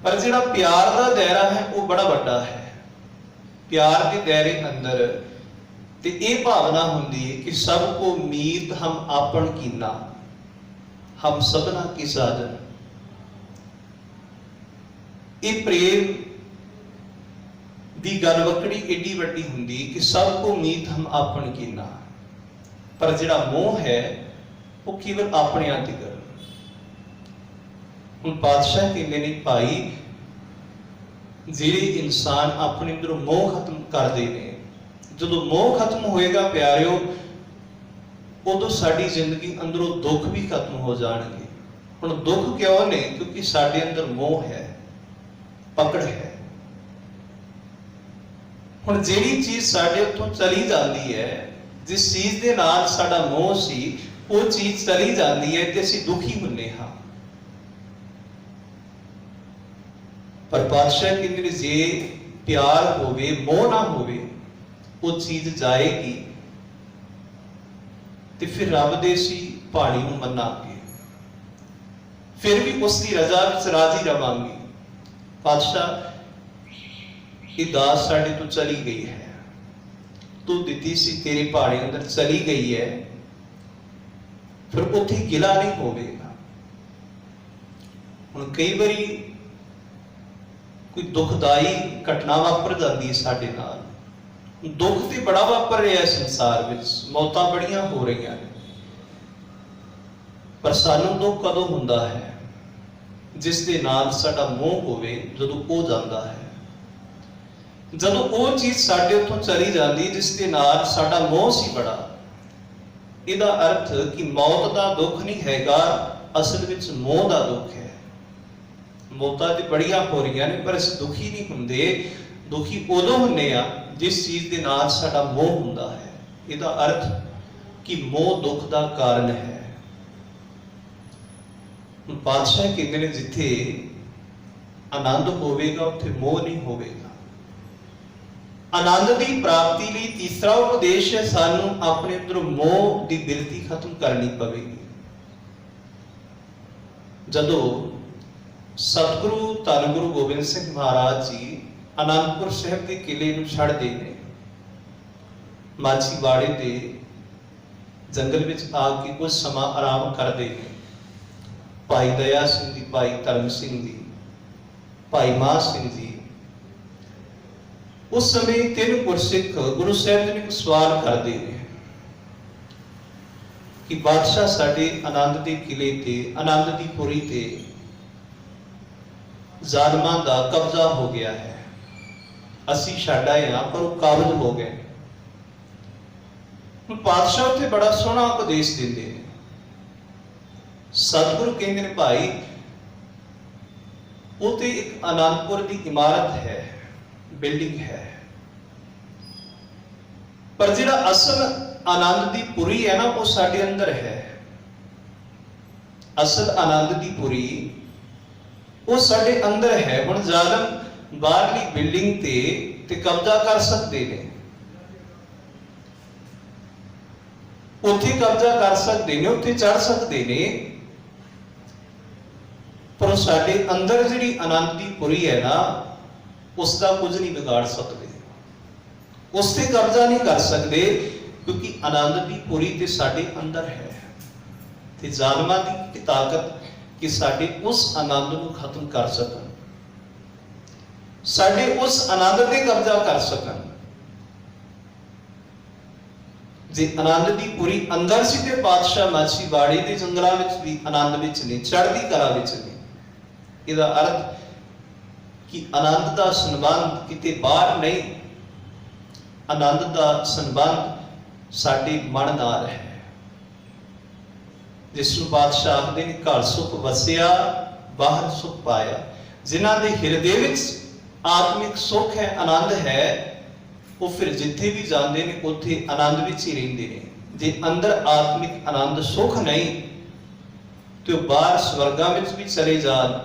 ਪਰ ਜਿਹੜਾ ਪਿਆਰ ਦਾ ਦਾਇਰਾ ਹੈ ਉਹ ਬੜਾ ਵੱਡਾ ਹੈ। ਪਿਆਰ ਦੇ ਦਾਇਰੇ ਅੰਦਰ ਤੇ ਇਹ ਭਾਵਨਾ ਹੁੰਦੀ ਹੈ ਕਿ ਸਭ ਕੋ ਮੀਤ ਹਮ ਆਪਨ ਕੀਨਾ, ਹਮ ਸਭਨਾ ਕੀ ਸਾਜਨ। ਇਹ ਪ੍ਰੇਮ ਦੀ ਗੱਲ ਵਕੜੀ ਏਡੀ ਵੱਡੀ ਹੁੰਦੀ ਕਿ ਸਭ ਕੋ ਮੀਤ ਹਮ ਆਪਨ ਕੀਨਾ। ਪਰ ਜਿਹੜਾ ਮੋਹ ਹੈ ਉਹ ਕੇਵਲ ਆਪਣਿਆਂ ਤੇ ਕਰ। ਹੁਣ ਪਾਤਸ਼ਾਹ ਕਹਿੰਦੇ ਨੇ, ਭਾਈ ਜਿਹੜੇ ਇਨਸਾਨ ਆਪਣੇ ਅੰਦਰੋਂ ਮੋਹ ਖਤਮ ਕਰਦੇ ਨੇ, ਜਦੋਂ ਮੋਹ ਖਤਮ ਹੋਏਗਾ ਪਿਆਰਿਓ, ਉਦੋਂ ਸਾਡੀ ਜ਼ਿੰਦਗੀ ਅੰਦਰੋਂ ਦੁੱਖ ਵੀ ਖਤਮ ਹੋ ਜਾਣਗੇ। ਹੁਣ ਦੁੱਖ ਕਿਉਂ ਨੇ? ਕਿਉਂਕਿ ਸਾਡੇ ਅੰਦਰ ਮੋਹ ਹੈ, ਪਕੜ ਹੈ। ਹੁਣ ਜਿਹੜੀ ਚੀਜ਼ ਸਾਡੇ ਉੱਥੋਂ ਚਲੀ ਜਾਂਦੀ ਹੈ, ਜਿਸ ਚੀਜ਼ ਦੇ ਨਾਲ ਸਾਡਾ ਮੋਹ ਸੀ, ਉਹ ਚੀਜ਼ ਚਲੀ ਜਾਂਦੀ ਹੈ ਤੇ ਅਸੀਂ ਦੁਖੀ ਹੁੰਦੇ ਹਾਂ। ਪਰ ਪਾਤਸ਼ਾਹ ਕਹਿੰਦੇ ਨੇ, ਜੇ ਪਿਆਰ ਹੋਵੇ, ਮੋਹ ਨਾ ਹੋਵੇ, ਉਹ ਚੀਜ਼ ਜਾਏਗੀ ਤੇ ਫਿਰ ਰੱਬ ਦੇ ਸੀ ਬਾਣੀ ਨੂੰ ਮੰਨਾਂਗੇ, ਫਿਰ ਵੀ ਉਸ ਦੀ ਰਜ਼ਾ ਵਿੱਚ ਰਾਜ਼ੀ ਰਵਾਂਗੇ। ਪਾਤਸ਼ਾਹ, ਇਹ ਦਾਸ ਸਾਡੇ ਤੋਂ ਚਲੀ ਗਈ ਹੈ, ਤੂੰ ਦਿੱਤੀ ਸੀ, ਤੇਰੇ ਬਾਣੀ ਅੰਦਰ ਚਲੀ ਗਈ ਹੈ, ਫਿਰ ਉੱਥੇ ਗਿਲਾ ਨਹੀਂ ਹੋਵੇਗਾ। ਹੁਣ ਕਈ ਵਾਰੀ ਕੋਈ ਦੁਖਦਾਈ ਘਟਨਾ ਵਾਪਰ ਜਾਂਦੀ ਹੈ ਸਾਡੇ ਨਾਲ, ਦੁੱਖ ਤੇ ਬੜਾ ਵਾਪਰ ਰਿਹਾ ਸੰਸਾਰ ਵਿੱਚ, ਮੌਤਾਂ ਬੜੀਆਂ ਹੋ ਰਹੀਆਂ ਨੇ, ਪਰ ਸਾਨੂੰ ਦੁੱਖ ਕਦੋਂ ਹੁੰਦਾ ਹੈ? ਜਿਸ ਦੇ ਨਾਲ ਸਾਡਾ ਮੋਹ ਹੋਵੇ, ਜਦੋਂ ਉਹ ਜਾਂਦਾ ਹੈ, ਜਦੋਂ ਉਹ ਚੀਜ਼ ਸਾਡੇ ਉੱਥੋਂ ਚਲੀ ਜਾਂਦੀ ਜਿਸ ਦੇ ਨਾਲ ਸਾਡਾ ਮੋਹ ਸੀ ਬੜਾ। ਇਹਦਾ ਅਰਥ ਕਿ ਮੌਤ ਦਾ ਦੁੱਖ ਨਹੀਂ ਹੈਗਾ, ਅਸਲ ਵਿੱਚ ਮੋਹ ਦਾ ਦੁੱਖ ਹੈ। ਮੌਤਾਂ ਤੇ ਬੜੀਆਂ ਹੋ ਰਹੀਆਂ ਨੇ, ਪਰ ਅਸੀਂ ਦੁਖੀ ਨਹੀਂ ਹੁੰਦੇ। ਦੁਖੀ ਉਦੋਂ ਹੁੰਨੇ ਆ ਜਿਸ ਚੀਜ਼ ਦੇ ਨਾਲ ਸਾਡਾ ਮੋਹ ਹੁੰਦਾ ਹੈ। ਇਹਦਾ ਅਰਥ ਕਿ ਮੋਹ ਦੁੱਖ ਦਾ ਕਾਰਨ ਹੈ। ਪਾਤਸ਼ਾਹ ਕਹਿੰਦੇ ਨੇ ਜਿੱਥੇ ਆਨੰਦ ਹੋਵੇਗਾ ਉੱਥੇ ਮੋਹ ਨਹੀਂ ਹੋਵੇਗਾ। ਆਨੰਦ ਦੀ ਪ੍ਰਾਪਤੀ ਲਈ ਤੀਸਰਾ ਉਪਦੇਸ਼ ਹੈ, ਸਾਨੂੰ ਆਪਣੇ ਅੰਦਰ ਮੋਹ ਦੀ ਬਿਰਤੀ ਖਤਮ ਕਰਨੀ ਪਵੇਗੀ। ਜਦੋਂ ਸਤਿਗੁਰੂ ਧੰਨ ਗੁਰੂ ਗੋਬਿੰਦ ਸਿੰਘ ਮਹਾਰਾਜ ਜੀ ਅਨੰਦਪੁਰ ਸਾਹਿਬ ਦੇ ਕਿਲੇ ਨੂੰ ਛੱਡਦੇ ਨੇ, ਮਾਛੀਵਾੜੇ ਦੇ ਜੰਗਲ ਵਿੱਚ ਆ ਕੇ ਕੁਝ ਸਮਾਂ ਆਰਾਮ ਕਰਦੇ ਨੇ। ਭਾਈ ਦਇਆ ਸਿੰਘ ਜੀ, ਭਾਈ ਧਰਮ ਸਿੰਘ ਜੀ, ਭਾਈ ਮਾਹ ਸਿੰਘ ਜੀ, ਉਸ ਸਮੇਂ 3 ਗੁਰਸਿੱਖ ਗੁਰੂ ਸਾਹਿਬ ਜੀ ਨੂੰ ਸਵਾਲ ਕਰਦੇ ਨੇ ਕਿ ਬਾਦਸ਼ਾਹ ਸਾਡੇ ਆਨੰਦ ਦੇ ਕਿਲੇ ਤੇ, ਆਨੰਦ ਦੀ ਪੁਰੀ ਤੇ ਜ਼ਾਲਮਾਂ ਦਾ ਕਬਜ਼ਾ ਹੋ ਗਿਆ ਹੈ। ਅਸੀਂ ਛੱਡ ਆਏ ਹਾਂ ਪਰ ਉਹ ਕਾਬਜ਼ ਹੋ ਗਏ। ਹੁਣ ਪਾਤਸ਼ਾਹ ਉੱਥੇ ਬੜਾ ਸੋਹਣਾ ਉਪਦੇਸ਼ ਦਿੰਦੇ ਨੇ। ਸਤਿਗੁਰੂ ਕਹਿੰਦੇ ਨੇ ਭਾਈ ਉਹ ਤੇ ਇੱਕ ਆਨੰਦਪੁਰ ਦੀ ਇਮਾਰਤ ਹੈ, ਬਿਲਡਿੰਗ ਹੈ, ਪਰ ਜਿਹੜਾ ਅਸਲ ਆਨੰਦ ਦੀ ਪੁਰੀ ਹੈ ਨਾ ਉਹ ਸਾਡੇ ਅੰਦਰ ਹੈ। ਅਸਲ ਆਨੰਦ ਦੀ ਪੁਰੀ ਉਹ ਸਾਡੇ ਅੰਦਰ ਹੈ। ਹੁਣ ਜ਼ਾਲਮ ਬਾਹਰਲੀ ਬਿਲਡਿੰਗ ਤੇ ਕਬਜ਼ਾ ਕਰ ਸਕਦੇ ਨੇ, ਉੱਥੇ ਕਬਜ਼ਾ ਕਰ ਸਕਦੇ ਨੇ, ਉੱਥੇ ਚੜ ਸਕਦੇ ਨੇ, ਪਰ ਸਾਡੇ ਅੰਦਰ ਜਿਹੜੀ ਆਨੰਦ ਦੀ ਪੁਰੀ ਹੈ ਨਾ ਉਸ ਦਾ ਕੁਝ ਨਹੀਂ ਵਿਗਾੜ ਸਕਦੇ, ਉਸ ਤੇ ਕਬਜ਼ਾ ਨਹੀਂ ਕਰ ਸਕਦੇ, ਕਿਉਂਕਿ ਆਨੰਦ ਦੀ ਪੁਰੀ ਤੇ ਸਾਡੇ ਅੰਦਰ ਹੈ। ਤੇ ਜ਼ਾਲਮਾਂ ਦੀ ਤਾਕਤ ਕਿ ਸਾਡੇ ਉਸ ਆਨੰਦ ਨੂੰ ਖਤਮ ਕਰ ਸਕਣ, ਸਾਡੇ ਉਸ ਆਨੰਦ ਤੇ ਕਬਜ਼ਾ ਕਰ ਸਕਣ। ਜੇ ਆਨੰਦ ਦੀ ਪੁਰੀ ਅੰਦਰ ਸੀ ਤੇ ਪਾਤਸ਼ਾਹ ਮਾਛੀਵਾੜੇ ਦੇ ਜੰਗਲਾਂ ਵਿੱਚ ਵੀ ਆਨੰਦ ਵਿੱਚ ਨੇ, ਚੜ੍ਹਦੀ ਕਲਾ ਵਿੱਚ ਨੇ। ਇਹਦਾ ਅਰਥ ਕਿ ਆਨੰਦ ਦਾ ਸੰਬੰਧ ਕਿਤੇ ਬਾਹਰ ਨਹੀਂ, ਆਨੰਦ ਦਾ ਸੰਬੰਧ ਸਾਡੇ ਮਨ ਨਾਲ ਹੈ। ਜਿਸ ਨੂੰ ਪਾਤਸ਼ਾਹ ਆਖਦੇ ਨੇ ਘਰ ਸੁਖ ਵਸਿਆ ਬਾਹਰ ਸੁਖ ਪਾਇਆ। ਜਿਨ੍ਹਾਂ ਦੇ ਹਿਰਦੇ ਵਿੱਚ ਆਤਮਿਕ ਸੁਖ ਹੈ, ਆਨੰਦ ਹੈ, ਉਹ ਫਿਰ ਜਿੱਥੇ ਵੀ ਜਾਂਦੇ ਨੇ ਉੱਥੇ ਆਨੰਦ ਵਿੱਚ ਹੀ ਰਹਿੰਦੇ ਨੇ। ਜੇ ਅੰਦਰ ਆਤਮਿਕ ਆਨੰਦ ਸੁਖ ਨਹੀਂ ਤੇ ਉਹ ਬਾਹਰ ਸਵਰਗਾਂ ਵਿੱਚ ਵੀ ਚਲੇ ਜਾਣ,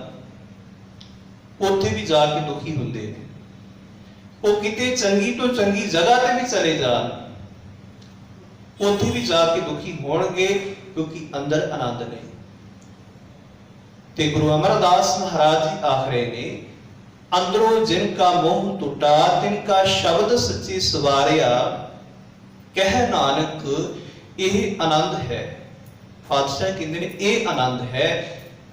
ਉੱਥੇ ਵੀ ਜਾ ਕੇ ਦੁਖੀ ਹੁੰਦੇ ਨੇ। ਉਹ ਕਿਤੇ ਚੰਗੀ ਤੋਂ ਚੰਗੀ ਜਗ੍ਹਾ ਤੇ ਵੀ ਚਲੇ ਜਾਣ, ਉੱਥੇ ਵੀ ਜਾ ਕੇ ਦੁਖੀ ਹੋਣਗੇ, ਕਿਉਂਕਿ ਅੰਦਰ ਆਨੰਦ ਨਹੀਂ। ਤੇ ਗੁਰੂ ਅਮਰਦਾਸ ਮਹਾਰਾਜ ਜੀ ਆਖ ਰਹੇ ਨੇ, ਅੰਦਰੋਂ ਜਿਨ ਕਾ ਮੋਹ ਟੁੱਟਾ ਤਿਨ ਕਾ ਸ਼ਬਦ ਸੱਚੇ ਸਵਾਰਿਆ, ਕਹਿ ਨਾਨਕ ਇਹ ਆਨੰਦ ਹੈ। ਪਾਤਸ਼ਾਹ ਕਹਿੰਦੇ ਨੇ ਇਹ ਆਨੰਦ ਹੈ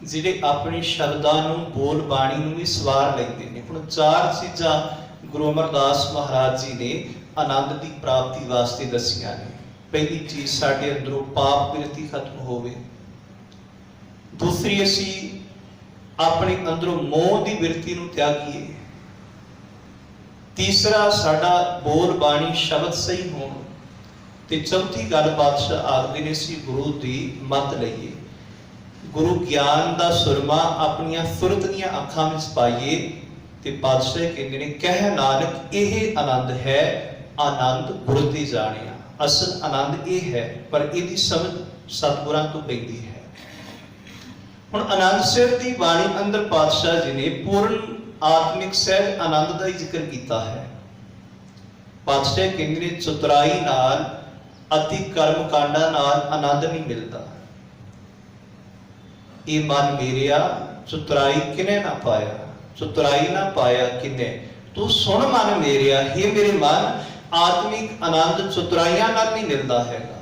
ਜਿਹੜੇ ਆਪਣੇ ਸ਼ਬਦਾਂ ਨੂੰ, ਬੋਲ ਬਾਣੀ ਨੂੰ ਵੀ ਸਵਾਰ ਲੈਂਦੇ ਨੇ। ਹੁਣ 4 ਚੀਜ਼ਾਂ ਗੁਰੂ ਅਮਰਦਾਸ ਮਹਾਰਾਜ ਜੀ ਨੇ ਆਨੰਦ ਦੀ ਪ੍ਰਾਪਤੀ ਵਾਸਤੇ ਦੱਸੀਆਂ ਨੇ। ਪਹਿਲੀ ਚੀਜ਼ ਸਾਡੇ ਅੰਦਰੋਂ ਪਾਪ ਬਿਰਤੀ ਖਤਮ ਹੋਵੇ। ਦੂਸਰੀ, ਅਸੀਂ ਆਪਣੇ ਅੰਦਰੋਂ ਮੋਹ ਦੀ ਬਿਰਤੀ ਨੂੰ ਤਿਆਗੀਏ। ਤੀਸਰਾ, ਸਾਡਾ ਬੋਲ ਬਾਣੀ ਸ਼ਬਦ ਸਹੀ ਹੋਣ। ਤੇ ਚੌਥੀ ਗੱਲ ਪਾਤਸ਼ਾਹ ਆਖਦੇ ਨੇ ਅਸੀਂ ਗੁਰੂ ਦੀ ਮੱਤ ਲਈਏ, ਗੁਰੂ ਗਿਆਨ ਦਾ ਸੁਰਮਾ ਆਪਣੀਆਂ ਸੁਰਤ ਦੀਆਂ ਅੱਖਾਂ ਵਿੱਚ ਪਾਈਏ। ਤੇ ਪਾਤਸ਼ਾਹ ਕਹਿੰਦੇ ਨੇ, ਕਹਿ ਨਾਨਕ ਇਹ ਆਨੰਦ ਹੈ, ਆਨੰਦ ਗੁਰੂ ਤੇ ਜਾਣਿਆ। ਅਸਲ ਆਨੰਦ ਇਹ ਹੈ, ਪਰ ਇਹਦੀ ਸਮਝ ਸਤਿਗੁਰਾਂ ਤੋਂ ਪੈਂਦੀ ਹੈ। ਹੁਣ ਆਨੰਦ ਸਾਹਿਬ ਦੀ ਬਾਣੀ ਅੰਦਰ ਪਾਤਸ਼ਾਹ ਜੀ ਨੇ ਪੂਰਨ ਆਤਮਿਕ ਸਹਿਜ ਆਨੰਦ ਦਾ ਹੀ ਜ਼ਿਕਰ ਕੀਤਾ ਹੈ। ਪਾਤਸ਼ਾਹ ਕਹਿੰਦੇ ਨੇ ਚਤੁਰਾਈ ਨਾਲ ਅਤੀ ਕਰਮ ਕਾਂਡਾਂ ਨਾਲ ਆਨੰਦ ਨਹੀਂ ਮਿਲਦਾ। ਇਹ ਮਨ ਮੇਰਿਆ ਚਤੁਰਾਈ ਕਿਨੇ ਨਾ ਪਾਇਆ, ਚਤੁਰਾਈ ਨਾ ਪਾਇਆ ਕਿਨੇ। ਤੂੰ ਸੁਣ ਮਨ ਮੇਰਿਆ, हे ਮੇਰੇ ਮਨ, ਆਤਮਿਕ ਆਨੰਦ ਚਤੁਰਾਈਆਂ ਨਾਲ ਨਹੀਂ ਮਿਲਦਾ ਹੈਗਾ।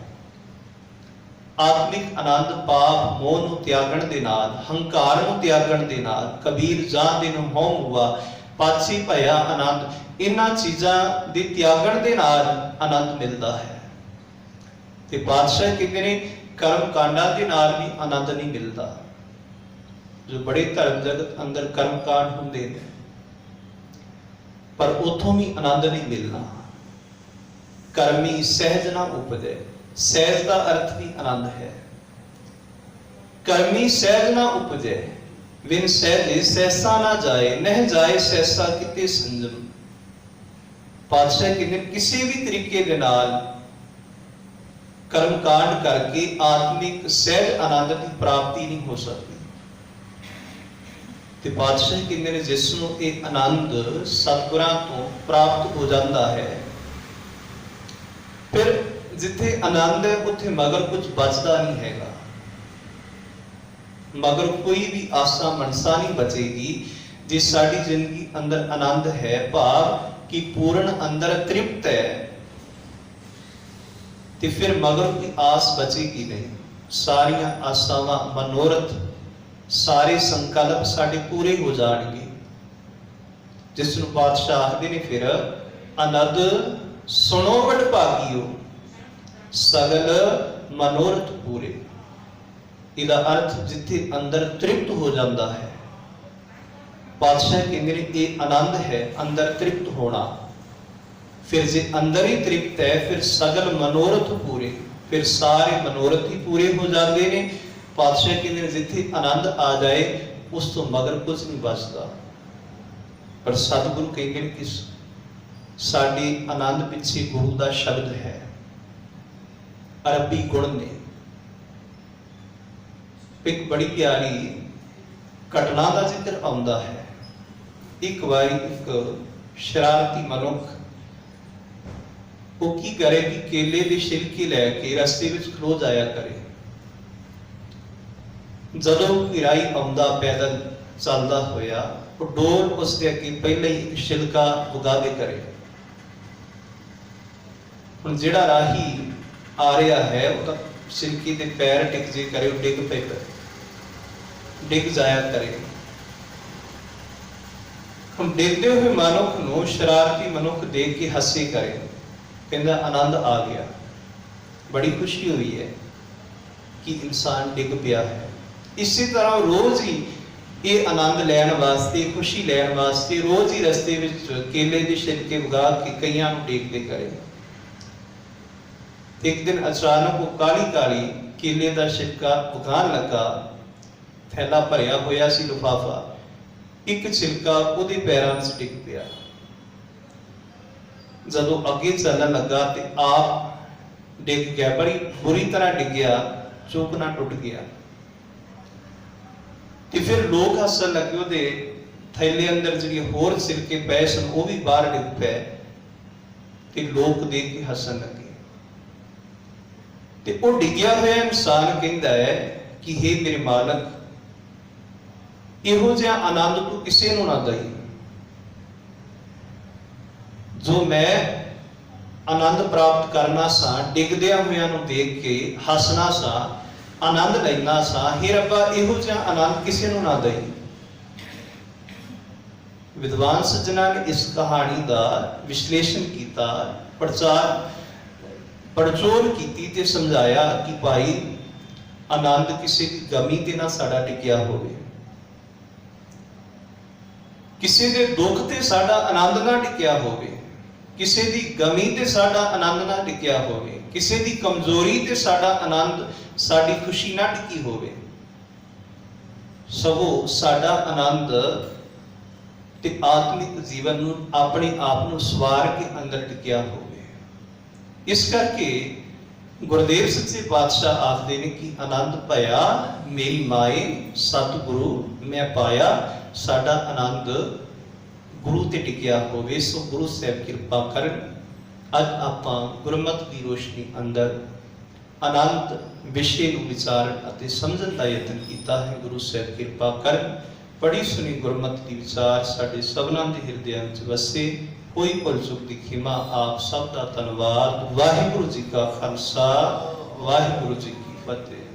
ਆਤਮਿਕ ਆਨੰਦ ਪਾਪ ਮੋਹ ਨੂੰ ਤਿਆਗਣ ਦੇ ਨਾਲ, ਹੰਕਾਰ ਨੂੰ ਤਿਆਗਣ ਦੇ ਨਾਲ, ਕਬੀਰ ਜਾਨ ਦੇ ਨੂੰ ਹਉ ਹੁਆ ਪਾਛੀ ਭਇਆ ਆਨੰਦ, ਇਹਨਾਂ ਚੀਜ਼ਾਂ ਦੇ ਤਿਆਗਣ ਦੇ ਨਾਲ ਆਨੰਦ ਮਿਲਦਾ ਹੈ। ਤੇ ਪਾਤਸ਼ਾਹ ਕਹਿੰਦੇ ਨੇ ਕਰਮ ਕਾਂਡਾਂ ਦੇ ਨਾਲ ਵੀ ਆਨੰਦ ਨਹੀਂ ਮਿਲਦਾ। ਜੋ ਬੜੇ ਧਰਮ ਜਗਤ ਅੰਦਰ ਕਰਮ ਕਾਂਡ ਹੁੰਦੇ ਨੇ, ਪਰ ਉਥੋਂ ਵੀ ਆਨੰਦ ਨਹੀਂ ਮਿਲਣਾ। ਕਰਮੀ ਸਹਿਜ ਨਾ ਉਪਜੈ, ਸਹਿਜ ਦਾ ਅਰਥ ਵੀ ਆਨੰਦ ਹੈ। ਕਰਮੀ ਸਹਿਜ ਨਾ ਉਪਜੈ, ਬਿਨ ਸਹਿਜੇ ਸਹਿਸਾ ਨਾ ਜਾਏ, ਨਹਿ ਜਾਏ ਸਹਿਸਾ ਕਿਤੇ ਸੰਜਮ। ਪਾਤਸ਼ਾਹ ਕਹਿੰਦੇ ਕਿਸੇ ਵੀ ਤਰੀਕੇ ਦੇ ਨਾਲ ਕਰਮ ਕਾਂਡ ਕਰਕੇ ਆਤਮਿਕ ਸਹਿਜ ਆਨੰਦ ਦੀ ਪ੍ਰਾਪਤੀ ਨਹੀਂ ਹੋ ਸਕਦੀ। ਤੇ ਪਾਤਸ਼ਾਹ ਕਹਿੰਦੇ ਨੇ ਜਿਸ ਨੂੰ ਇਹ ਆਨੰਦ ਸਤਿਗੁਰਾਂ ਤੋਂ ਪ੍ਰਾਪਤ ਹੋ ਜਾਂਦਾ ਹੈ, ਫਿਰ ਜਿੱਥੇ ਆਨੰਦ ਹੈ ਉੱਥੇ ਮਗਰ ਕੁਝ ਬਚਦਾ ਨਹੀਂ ਹੈਗਾ, ਮਗਰ ਕੋਈ ਵੀ ਆਸਾ ਮਨਸਾ ਨਹੀਂ ਬਚੇਗੀ। ਜੇ ਸਾਡੀ ਜ਼ਿੰਦਗੀ ਅੰਦਰ ਆਨੰਦ ਹੈ, ਭਾਵ ਕਿ ਪੂਰਨ ਅੰਦਰ ਤ੍ਰਿਪਤ ਹੈ, ਤੇ ਫਿਰ ਮਗਰ ਕੋਈ ਆਸ ਬਚੇਗੀ ਨਹੀਂ। ਸਾਰੀਆਂ ਆਸਾਵਾਂ, ਮਨੋਰਥ, ਸਾਰੇ ਸੰਕਲਪ ਸਾਡੇ ਪੂਰੇ ਹੋ ਜਾਣਗੇ, ਜਿਸ ਨੂੰ ਪਾਤਸ਼ਾਹ ਆਖਦੇ ਨੇ ਫਿਰ ਅਨੰਦ ਸੁਣੋ ਵਡਭਾਗੀਓ ਸਗਲ ਮਨੋਰਥ ਪੂਰੇ। ਇਹਦਾ ਅਰਥ ਜਿੱਥੇ ਅੰਦਰ ਤ੍ਰਿਪਤ ਹੋ ਜਾਂਦਾ ਹੈ, ਪਾਤਸ਼ਾਹ ਕਹਿੰਦੇ ਨੇ ਇਹ ਆਨੰਦ ਹੈ ਅੰਦਰ ਤ੍ਰਿਪਤ ਹੋਣਾ। ਫਿਰ ਜੇ ਅੰਦਰ ਹੀ ਤ੍ਰਿਪਤ ਹੈ, ਫਿਰ ਸਗਲ ਮਨੋਰਥ ਪੂਰੇ, ਫਿਰ ਸਾਰੇ ਮਨੋਰਥ ਹੀ ਪੂਰੇ ਹੋ ਜਾਂਦੇ ਨੇ। ਪਾਤਸ਼ਾਹ ਕਹਿੰਦੇ ਨੇ ਜਿੱਥੇ ਆਨੰਦ ਆ ਜਾਏ ਉਸ ਤੋਂ ਮਗਰ ਕੁਝ ਨਹੀਂ ਬਚਦਾ। ਪਰ ਸਤਿਗੁਰੂ ਕਹਿੰਦੇ ਨੇ ਕਿ ਸਾਡੇ ਆਨੰਦ ਪਿੱਛੇ ਗੁਰੂ ਦਾ ਸ਼ਬਦ ਹੈ, ਅਰਬੀ ਗੁਣ ਨੇ। ਇੱਕ ਬੜੀ ਪਿਆਰੀ ਘਟਨਾ ਦਾ ਜ਼ਿਕਰ ਆਉਂਦਾ ਹੈ। ਇੱਕ ਵਾਰੀ ਇੱਕ ਸ਼ਰਾਰਤੀ ਮਨੁੱਖ ਉਹ ਕੀ ਕਰੇ ਕਿ ਕੇਲੇ ਦੇ ਛਿਲਕੇ ਲੈ ਕੇ ਰਸਤੇ ਵਿੱਚ ਖਲੋ ਜਾਇਆ ਕਰੇ। ਜਦੋਂ ਕਿਰਾਈ ਆਉਂਦਾ ਪੈਦਲ ਚੱਲਦਾ ਹੋਇਆ, ਉਹ ਡੋਲ ਉਸ ਦੇ ਅੱਗੇ ਪਹਿਲਾਂ ਹੀ ਇੱਕ ਛਿਲਕਾ ਉਗਾਵੇ ਕਰੇ। ਹੁਣ ਜਿਹੜਾ ਰਾਹੀ ਆ ਰਿਹਾ ਹੈ ਉਹ ਤਾਂ ਛਿਲਕੇ ਦੇ ਪੈਰ ਟਿਕ ਜੇ ਕਰੇ, ਉਹ ਡਿੱਗ ਪਏ, ਡਿੱਗ ਜਾਇਆ ਕਰੇ। ਹੁਣ ਡਿੱਗਦੇ ਹੋਏ ਮਨੁੱਖ ਨੂੰ ਸ਼ਰਾਰਤੀ ਮਨੁੱਖ ਦੇਖ ਕੇ ਹੱਸੇ ਕਰੇ, ਕਹਿੰਦਾ ਆਨੰਦ ਆ ਗਿਆ, ਬੜੀ ਖੁਸ਼ੀ ਹੋਈ ਹੈ ਕਿ ਇਨਸਾਨ ਡਿੱਗ ਪਿਆ ਹੈ। ਇਸੇ ਤਰ੍ਹਾਂ ਰੋਜ਼ ਹੀ ਇਹ ਆਨੰਦ ਲੈਣ ਵਾਸਤੇ, ਖੁਸ਼ੀ ਲੈਣ ਵਾਸਤੇ ਰੋਜ਼ ਹੀ ਰਸਤੇ ਵਿੱਚ ਕੇਲੇ ਦੇ ਛਿਲਕੇ ਉਗਾ ਕੇ ਕਈਆਂ ਨੂੰ ਡਿੱਗਦੇ ਕਰੇ। ਇੱਕ ਦਿਨ ਅਚਾਨਕ ਉਹ ਕਾਲੀ ਕਾਲੀ ਕੇਲੇ ਦਾ ਛਿਲਕਾ ਉਗਾਉਣ ਲੱਗਾ। ਥੈਲਾ ਭਰਿਆ ਹੋਇਆ ਸੀ, ਲਿਫਾਫਾ, ਇੱਕ ਛਿਲਕਾ ਉਹਦੇ ਪੈਰਾਂ 'ਚ ਡਿੱਗ ਪਿਆ। ਜਦੋਂ ਅੱਗੇ ਚੱਲਣ ਲੱਗਾ ਤੇ ਆਪ ਡਿੱਗ ਗਿਆ, ਬੜੀ ਬੁਰੀ ਤਰ੍ਹਾਂ ਡਿੱਗਿਆ, ਚੋਕਣਾ ਟੁੱਟ ਗਿਆ। ਤੇ ਫਿਰ ਲੋਕ ਹੱਸਣ ਲੱਗੇ, ਉਹਦੇ ਥੈਲੇ ਅੰਦਰ ਜਿਹੜੀ ਹੋਰ ਛਿਲਕੇ ਪਏ ਸਨ ਉਹ ਵੀ ਬਾਹਰ ਡਿੱਗ ਪਏ, ਤੇ ਲੋਕ ਦੇਖ ਕੇ ਹੱਸਣ ਲੱਗੇ। ਤੇ ਉਹ ਡਿੱਗਿਆ ਹੋਇਆ ਇਨਸਾਨ ਕਹਿੰਦਾ ਹੈ ਕਿ ਹੇ ਮੇਰੇ ਮਾਲਕ, ਇਹੋ ਜਿਹਾ ਆਨੰਦ ਤੂੰ ਕਿਸੇ ਨੂੰ ਨਾ ਦਈ। ਜੋ ਮੈਂ ਆਨੰਦ ਪ੍ਰਾਪਤ ਕਰਨਾ ਸਾਂ, ਡਿੱਗਦਿਆਂ ਹੋਇਆਂ ਨੂੰ ਦੇਖ ਕੇ ਹੱਸਣਾ ਸਾਂ, ਆਨੰਦ ਲੈਣਾ ਸਾਂ, ਹੇ ਰੱਬਾ ਇਹੋ ਜਿਹਾ ਆਨੰਦ ਕਿਸੇ ਨੂੰ ਨਾ ਦਈ। ਵਿਦਵਾਨ ਸੱਜਣਾ ਨੇ ਇਸ ਕਹਾਣੀ ਦਾ ਵਿਸ਼ਲੇਸ਼ਣ ਕੀਤਾ, ਪੜਚੋਲ ਕੀਤੀ ਤੇ ਸਮਝਾਇਆ ਕਿ ਭਾਈ ਆਨੰਦ ਕਿਸੇ ਦੀ ਗਮੀ ਤੇ ਨਾ ਸਾਡਾ ਟਿਕਿਆ ਹੋਵੇ, ਕਿਸੇ ਦੇ ਦੁੱਖ ਤੇ ਸਾਡਾ ਆਨੰਦ ਨਾ ਟਿਕਿਆ ਹੋਵੇ, ਕਿਸੇ ਦੀ ਗਮੀ ਤੇ ਸਾਡਾ ਆਨੰਦ ਨਾ ਟਿਕਿਆ ਹੋਵੇ, ਕਿਸੇ ਦੀ ਕਮਜ਼ੋਰੀ ਤੇ ਸਾਡਾ ਆਨੰਦ, ਸਾਡੀ ਖੁਸ਼ੀ ਨਾ ਟਿਕੀ ਹੋਵੇ। ਸਗੋਂ ਸਾਡਾ ਆਨੰਦ ਤੇ ਆਤਮਿਕ ਜੀਵਨ ਨੂੰ, ਆਪਣੇ ਆਪ ਨੂੰ ਸਵਾਰ ਕੇ ਅੰਦਰ ਟਿਕਿਆ ਹੋਵੇ। ਇਸ ਕਰਕੇ ਗੁਰਦੇਵ ਸੱਚੇ ਪਾਤਸ਼ਾਹ ਆਖਦੇ ਨੇ ਕਿ ਆਨੰਦ ਭਇਆ ਮੇਰੀ ਮਾਏ ਸਤਿਗੁਰੂ ਮੈਂ ਪਾਇਆ। ਸਾਡਾ ਆਨੰਦ ਗੁਰੂ ਤੇ ਟਿਕਿਆ ਹੋਵੇ। ਸੋ ਗੁਰੂ ਸਾਹਿਬ ਕਿਰਪਾ ਕਰਨ। ਅੱਜ ਆਪਾਂ ਗੁਰਮਤਿ ਦੀ ਰੋਸ਼ਨੀ ਅੰਦਰ ਆਨੰਦ ਵਿਸ਼ੇ ਨੂੰ ਵਿਚਾਰਨ ਅਤੇ ਸਮਝਣ ਦਾ ਯਤਨ ਕੀਤਾ ਹੈ। ਗੁਰੂ ਸਾਹਿਬ ਕਿਰਪਾ ਕਰਨ ਪੜੀ ਸੁਣੀ ਗੁਰਮਤਿ ਦੀ ਵਿਚਾਰ ਸਾਡੇ ਸਭਨਾਂ ਦੇ ਹਿਰਦਿਆਂ ਵਿੱਚ ਵਸੇ। ਕੋਈ ਭੁੱਲ ਚੁੱਕ ਦੀ ਖਿਮਾ। ਆਪ ਸਭ ਦਾ ਧੰਨਵਾਦ। ਵਾਹਿਗੁਰੂ ਜੀ ਕਾ ਖਾਲਸਾ, ਵਾਹਿਗੁਰੂ ਜੀ ਕੀ ਫਤਿਹ।